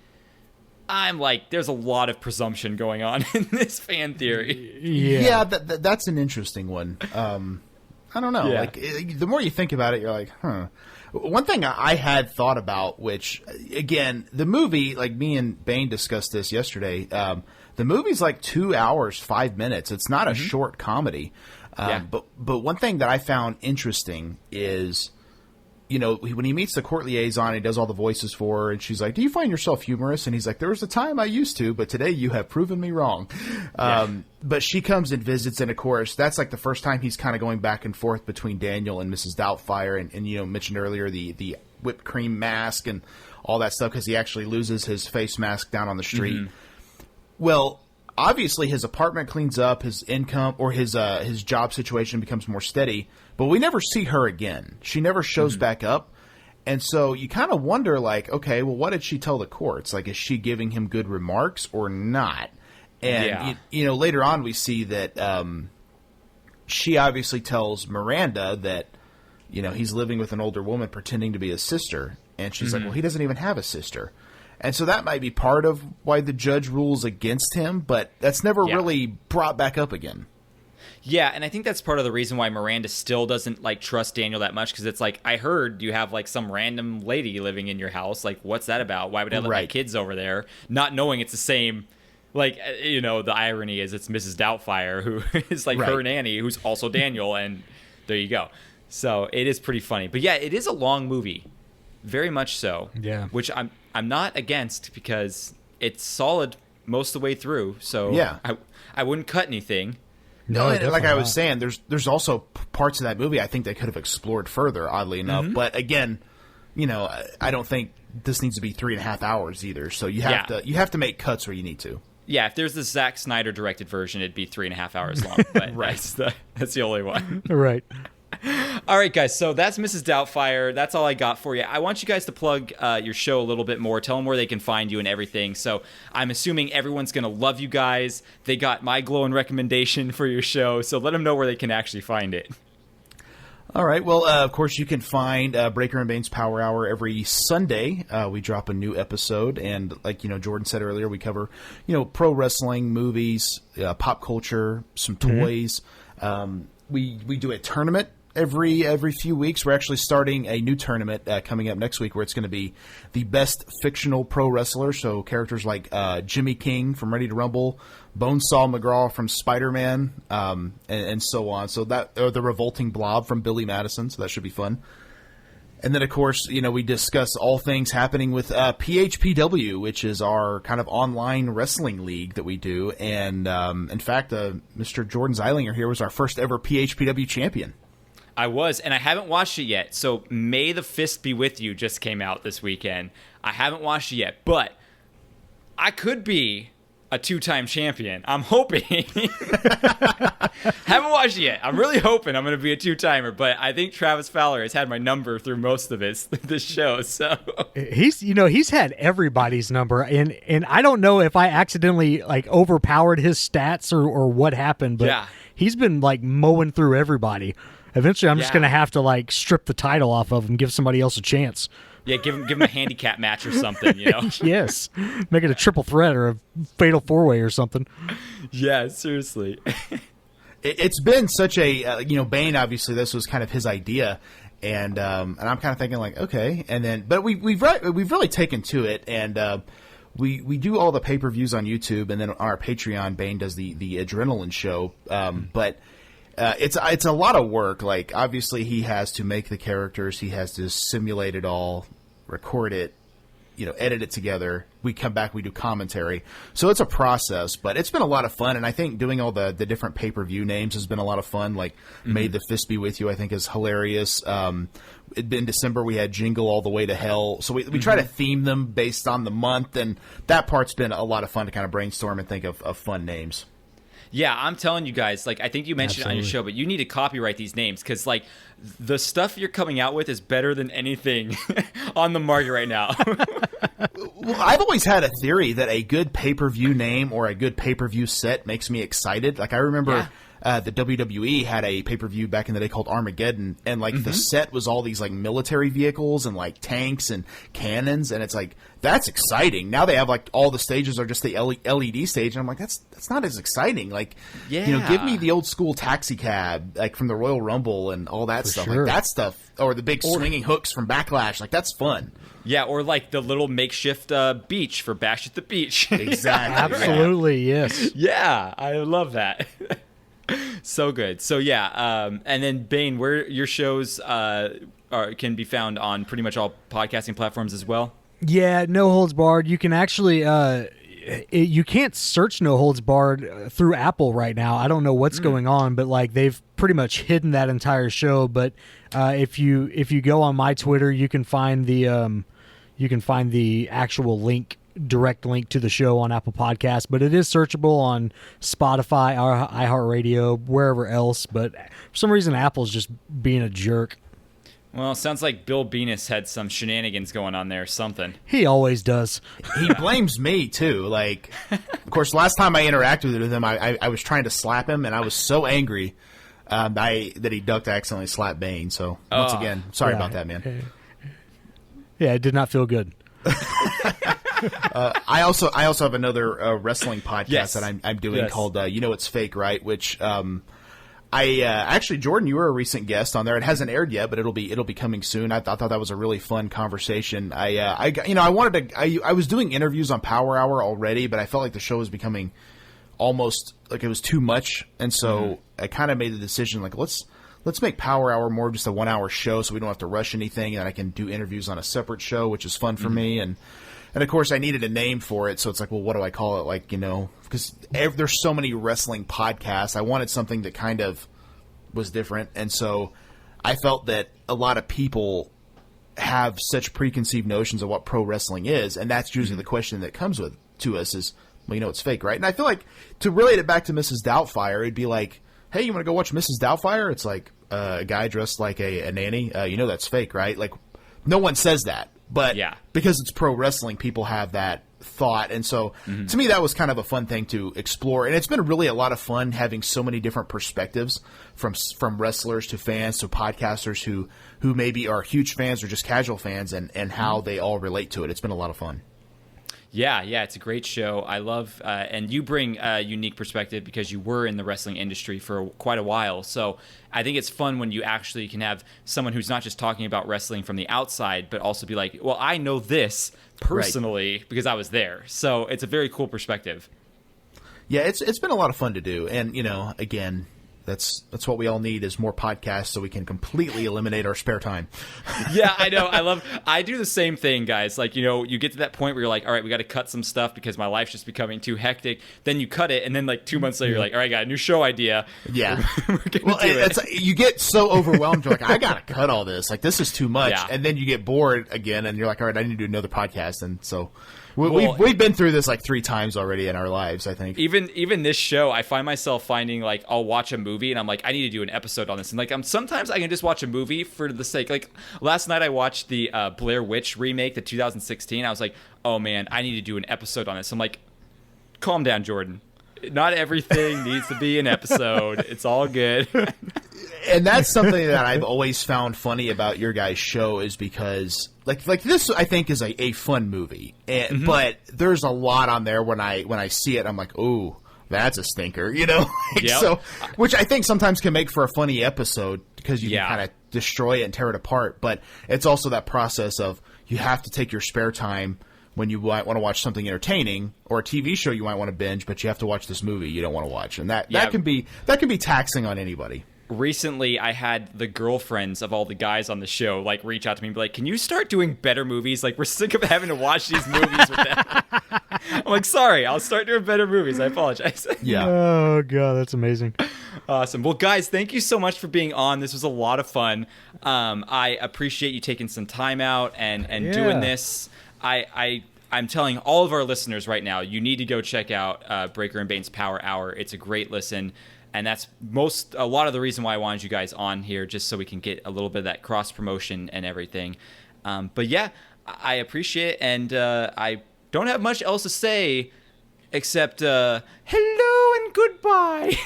C: I'm like, there's a lot of presumption going on in this fan theory.
E: Yeah, that's an interesting one. I don't know.
C: Yeah.
E: Like, the more you think about it, you're like, huh. One thing I had thought about, which, again, the movie, like me and Bayne discussed this yesterday, the movie's like 2 hours, 5 minutes. It's not a short comedy. But one thing that I found interesting is, you know, when he meets the court liaison, he does all the voices for her, and she's like, do you find yourself humorous? And he's like, there was a time I used to, but today you have proven me wrong. But she comes and visits, and of course, that's like the first time he's kind of going back and forth between Daniel and Mrs. Doubtfire, and you know, mentioned earlier the whipped cream mask and all that stuff, because he actually loses his face mask down on the street. Well, obviously his apartment cleans up, his income or his job situation becomes more steady, but we never see her again. She never shows back up. And so you kind of wonder, like, okay, well, what did she tell the courts? Like, is she giving him good remarks or not? And, you know, later on we see that she obviously tells Miranda that, you know, he's living with an older woman pretending to be his sister. And she's like, well, he doesn't even have a sister. And so that might be part of why the judge rules against him, but that's never really brought back up again.
C: Yeah, and I think that's part of the reason why Miranda still doesn't, like, trust Daniel that much, because it's like, I heard you have, like, some random lady living in your house. Like, what's that about? Why would I let my kids over there? Not knowing it's the same, like, you know, the irony is it's Mrs. Doubtfire, who is, like, her nanny, who's also Daniel, and there you go. So it is pretty funny. But, yeah, it is a long movie. Very much so.
D: Yeah.
C: Which I'm not against, because it's solid most of the way through, so
E: Yeah.
C: I wouldn't cut anything.
E: No, and like
D: definitely
E: I was
D: not.
E: saying, there's also parts of that movie I think they could have explored further, oddly enough. But again, I don't think this needs to be 3.5 hours either. So you have to make cuts where you need to.
C: Yeah, if there's the Zack Snyder directed version, it'd be 3.5 hours long. But that's the only one.
D: Right.
C: All right, guys. So that's Mrs. Doubtfire. That's all I got for you. I want you guys to plug your show a little bit more. Tell them where they can find you and everything. So I'm assuming everyone's going to love you guys. They got my glowing recommendation for your show. So let them know where they can actually find it.
E: All right. Well, of course, you can find Breaker and Bayn's Power Hour every Sunday. We drop a new episode, and like Jordan said earlier, we cover pro wrestling, movies, pop culture, some toys. We do a tournament every few weeks. We're actually starting a new tournament coming up next week, where it's going to be the best fictional pro wrestler. So characters like Jimmy King from Ready to Rumble, Bonesaw McGraw from Spider-Man, and so on. So or the Revolting Blob from Billy Madison. So that should be fun. And then, of course, we discuss all things happening with PHPW, which is our kind of online wrestling league that we do. And, in fact, Mr. Jordan Zeilinger here was our first ever PHPW champion.
C: I was, and I haven't watched it yet. So May the Fist Be With You just came out this weekend. I haven't watched it yet, but I could be a 2-time champion. I'm hoping. Haven't watched it yet. I'm really hoping I'm going to be a 2-timer, but I think Travis Fowler has had my number through most of this show. So
D: he's had everybody's number, and I don't know if I accidentally overpowered his stats or what happened, but he's been mowing through everybody. Eventually, I'm just going to have to strip the title off of him, give somebody else a chance.
C: Yeah, give him a handicap match or something,
D: Yes. Make it a triple threat or a fatal 4-way or something.
C: Yeah, seriously.
E: It's been such a, Bayn, obviously, this was kind of his idea. And I'm kind of thinking okay. And then, but we've really taken to it. And we do all the pay-per-views on YouTube. And then on our Patreon, Bayn does the Adrenaline show. But it's a lot of work. Obviously, he has to make the characters. He has to simulate it all, record it, edit it together. We come back, we do commentary. So it's a process, but it's been a lot of fun. And I think doing all the different pay-per-view names has been a lot of fun. May the Fist Be With You, I think, is hilarious. In December, we had Jingle All the Way to Hell. So we try to theme them based on the month. And that part's been a lot of fun to kind of brainstorm and think of fun names.
C: Yeah, I'm telling you guys, I think you mentioned it on your show, but you need to copyright these names because, the stuff you're coming out with is better than anything on the market right now.
E: Well, I've always had a theory that a good pay-per-view name or a good pay-per-view set makes me excited. I remember the WWE had a pay-per-view back in the day called Armageddon, and the set was all these military vehicles and tanks and cannons, and it's that's exciting. Now they have all the stages are just the LED stage, and I'm that's not as exciting. Give me the old school taxi cab from the Royal Rumble and all that stuff.
D: Sure.
E: That stuff, or the big swinging hooks from Backlash. That's fun.
C: Yeah, or the little makeshift beach for Bash at the Beach.
E: Exactly.
D: Absolutely, yes.
C: Yeah, I love that. So good. So yeah, and then Bayn, where your shows can be found on pretty much all podcasting platforms as well.
D: Yeah, No Holds Barred. You can actually you can't search No Holds Barred through Apple right now. I don't know what's going on, but they've pretty much hidden that entire show. But if you go on my Twitter, you can find the actual direct link to the show on Apple Podcasts, but it is searchable on Spotify, iHeartRadio, wherever else. But for some reason, Apple's just being a jerk.
C: Well, it sounds like Bill BENIS had some shenanigans going on there or something.
D: He always does.
E: He blames me, too. Of course, last time I interacted with him, I was trying to slap him, and I was so angry that he ducked to accidentally slap Bayn. So, once again, sorry about that, man.
D: Yeah, it did not feel good.
E: I also have another wrestling podcast that I'm doing called You Know It's Fake, right? Which actually, Jordan, you were a recent guest on there. It hasn't aired yet, but it'll be coming soon. I thought that was a really fun conversation. I was doing interviews on Power Hour already, but I felt like the show was becoming almost it was too much, and so I kind of made the decision let's make Power Hour more just a 1 hour show, so we don't have to rush anything, and I can do interviews on a separate show, which is fun for me. And And of course, I needed a name for it, so it's like, well, what do I call it? Like, because there's so many wrestling podcasts, I wanted something that kind of was different, and so I felt that a lot of people have such preconceived notions of what pro wrestling is, and that's usually the question that comes to us is, well, it's fake, right? And I feel like to relate it back to Mrs. Doubtfire, it'd be like, hey, you want to go watch Mrs. Doubtfire? It's like a guy dressed like a nanny. That's fake, right? Like, no one says that. But because it's pro wrestling, people have that thought. And so to me, that was kind of a fun thing to explore. And it's been really a lot of fun having so many different perspectives from wrestlers to fans to podcasters who maybe are huge fans or just casual fans and how they all relate to it. It's been a lot of fun.
C: Yeah, it's a great show. I love, and you bring a unique perspective because you were in the wrestling industry for quite a while. So I think it's fun when you actually can have someone who's not just talking about wrestling from the outside, but also be like, well, I know this personally because I was there. So it's a very cool perspective.
E: Yeah, it's been a lot of fun to do. And, again, that's what we all need is more podcasts so we can completely eliminate our spare time.
C: Yeah, I know. I do the same thing, guys. Like, you get to that point where you're like, all right, we got to cut some stuff because my life's just becoming too hectic. Then you cut it. And then like 2 months later, you're like, all right, got a new show idea.
E: Yeah.
C: We're gonna do it.
E: You get so overwhelmed. You're like, I got to cut all this. Like, this is too much.
C: Yeah.
E: And then you get bored again and you're like, all right, I need to do another podcast. And so we've been through this like 3 times already in our lives, I think.
C: Even this show, I find myself finding like I'll watch a movie and I'm like, I need to do an episode on this. And like sometimes I can just watch a movie for the sake. Like last night I watched the Blair Witch remake, the 2016. I was like, oh man, I need to do an episode on this. I'm like, calm down, Jordan. Not everything needs to be an episode. It's all good.
E: And that's something that I've always found funny about your guys' show is because like this I think is a fun movie, but there's a lot on there when I see it I'm like, ooh, that's a stinker, Yep. So, which I think sometimes can make for a funny episode because you can kind of destroy it and tear it apart. But it's also that process of you have to take your spare time when you might want to watch something entertaining or a TV show you might want to binge, but you have to watch this movie you don't want to watch, and that can be taxing on anybody.
C: Recently, I had the girlfriends of all the guys on the show like reach out to me and be like, can you start doing better movies? Like, we're sick of having to watch these movies with them. I'm like, sorry, I'll start doing better movies. I apologize.
E: Yeah.
D: Oh, God, that's amazing.
C: Awesome. Well, guys, thank you so much for being on. This was a lot of fun. I appreciate you taking some time out and doing this. I'm telling all of our listeners right now, you need to go check out Breaker and Bayn's Power Hour. It's a great listen. And that's a lot of the reason why I wanted you guys on here, just so we can get a little bit of that cross promotion and everything. But yeah, I appreciate it, and I don't have much else to say except hello and goodbye.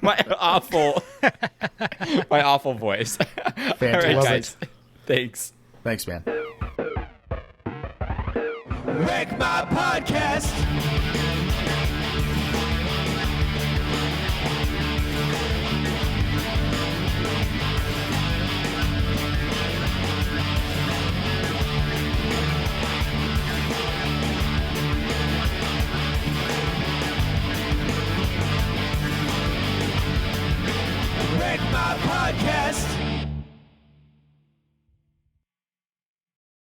C: my awful voice.
E: Fantastic.
C: All right, guys. Thanks,
E: man.
B: Wreck My Podcast. Wreck My Podcast.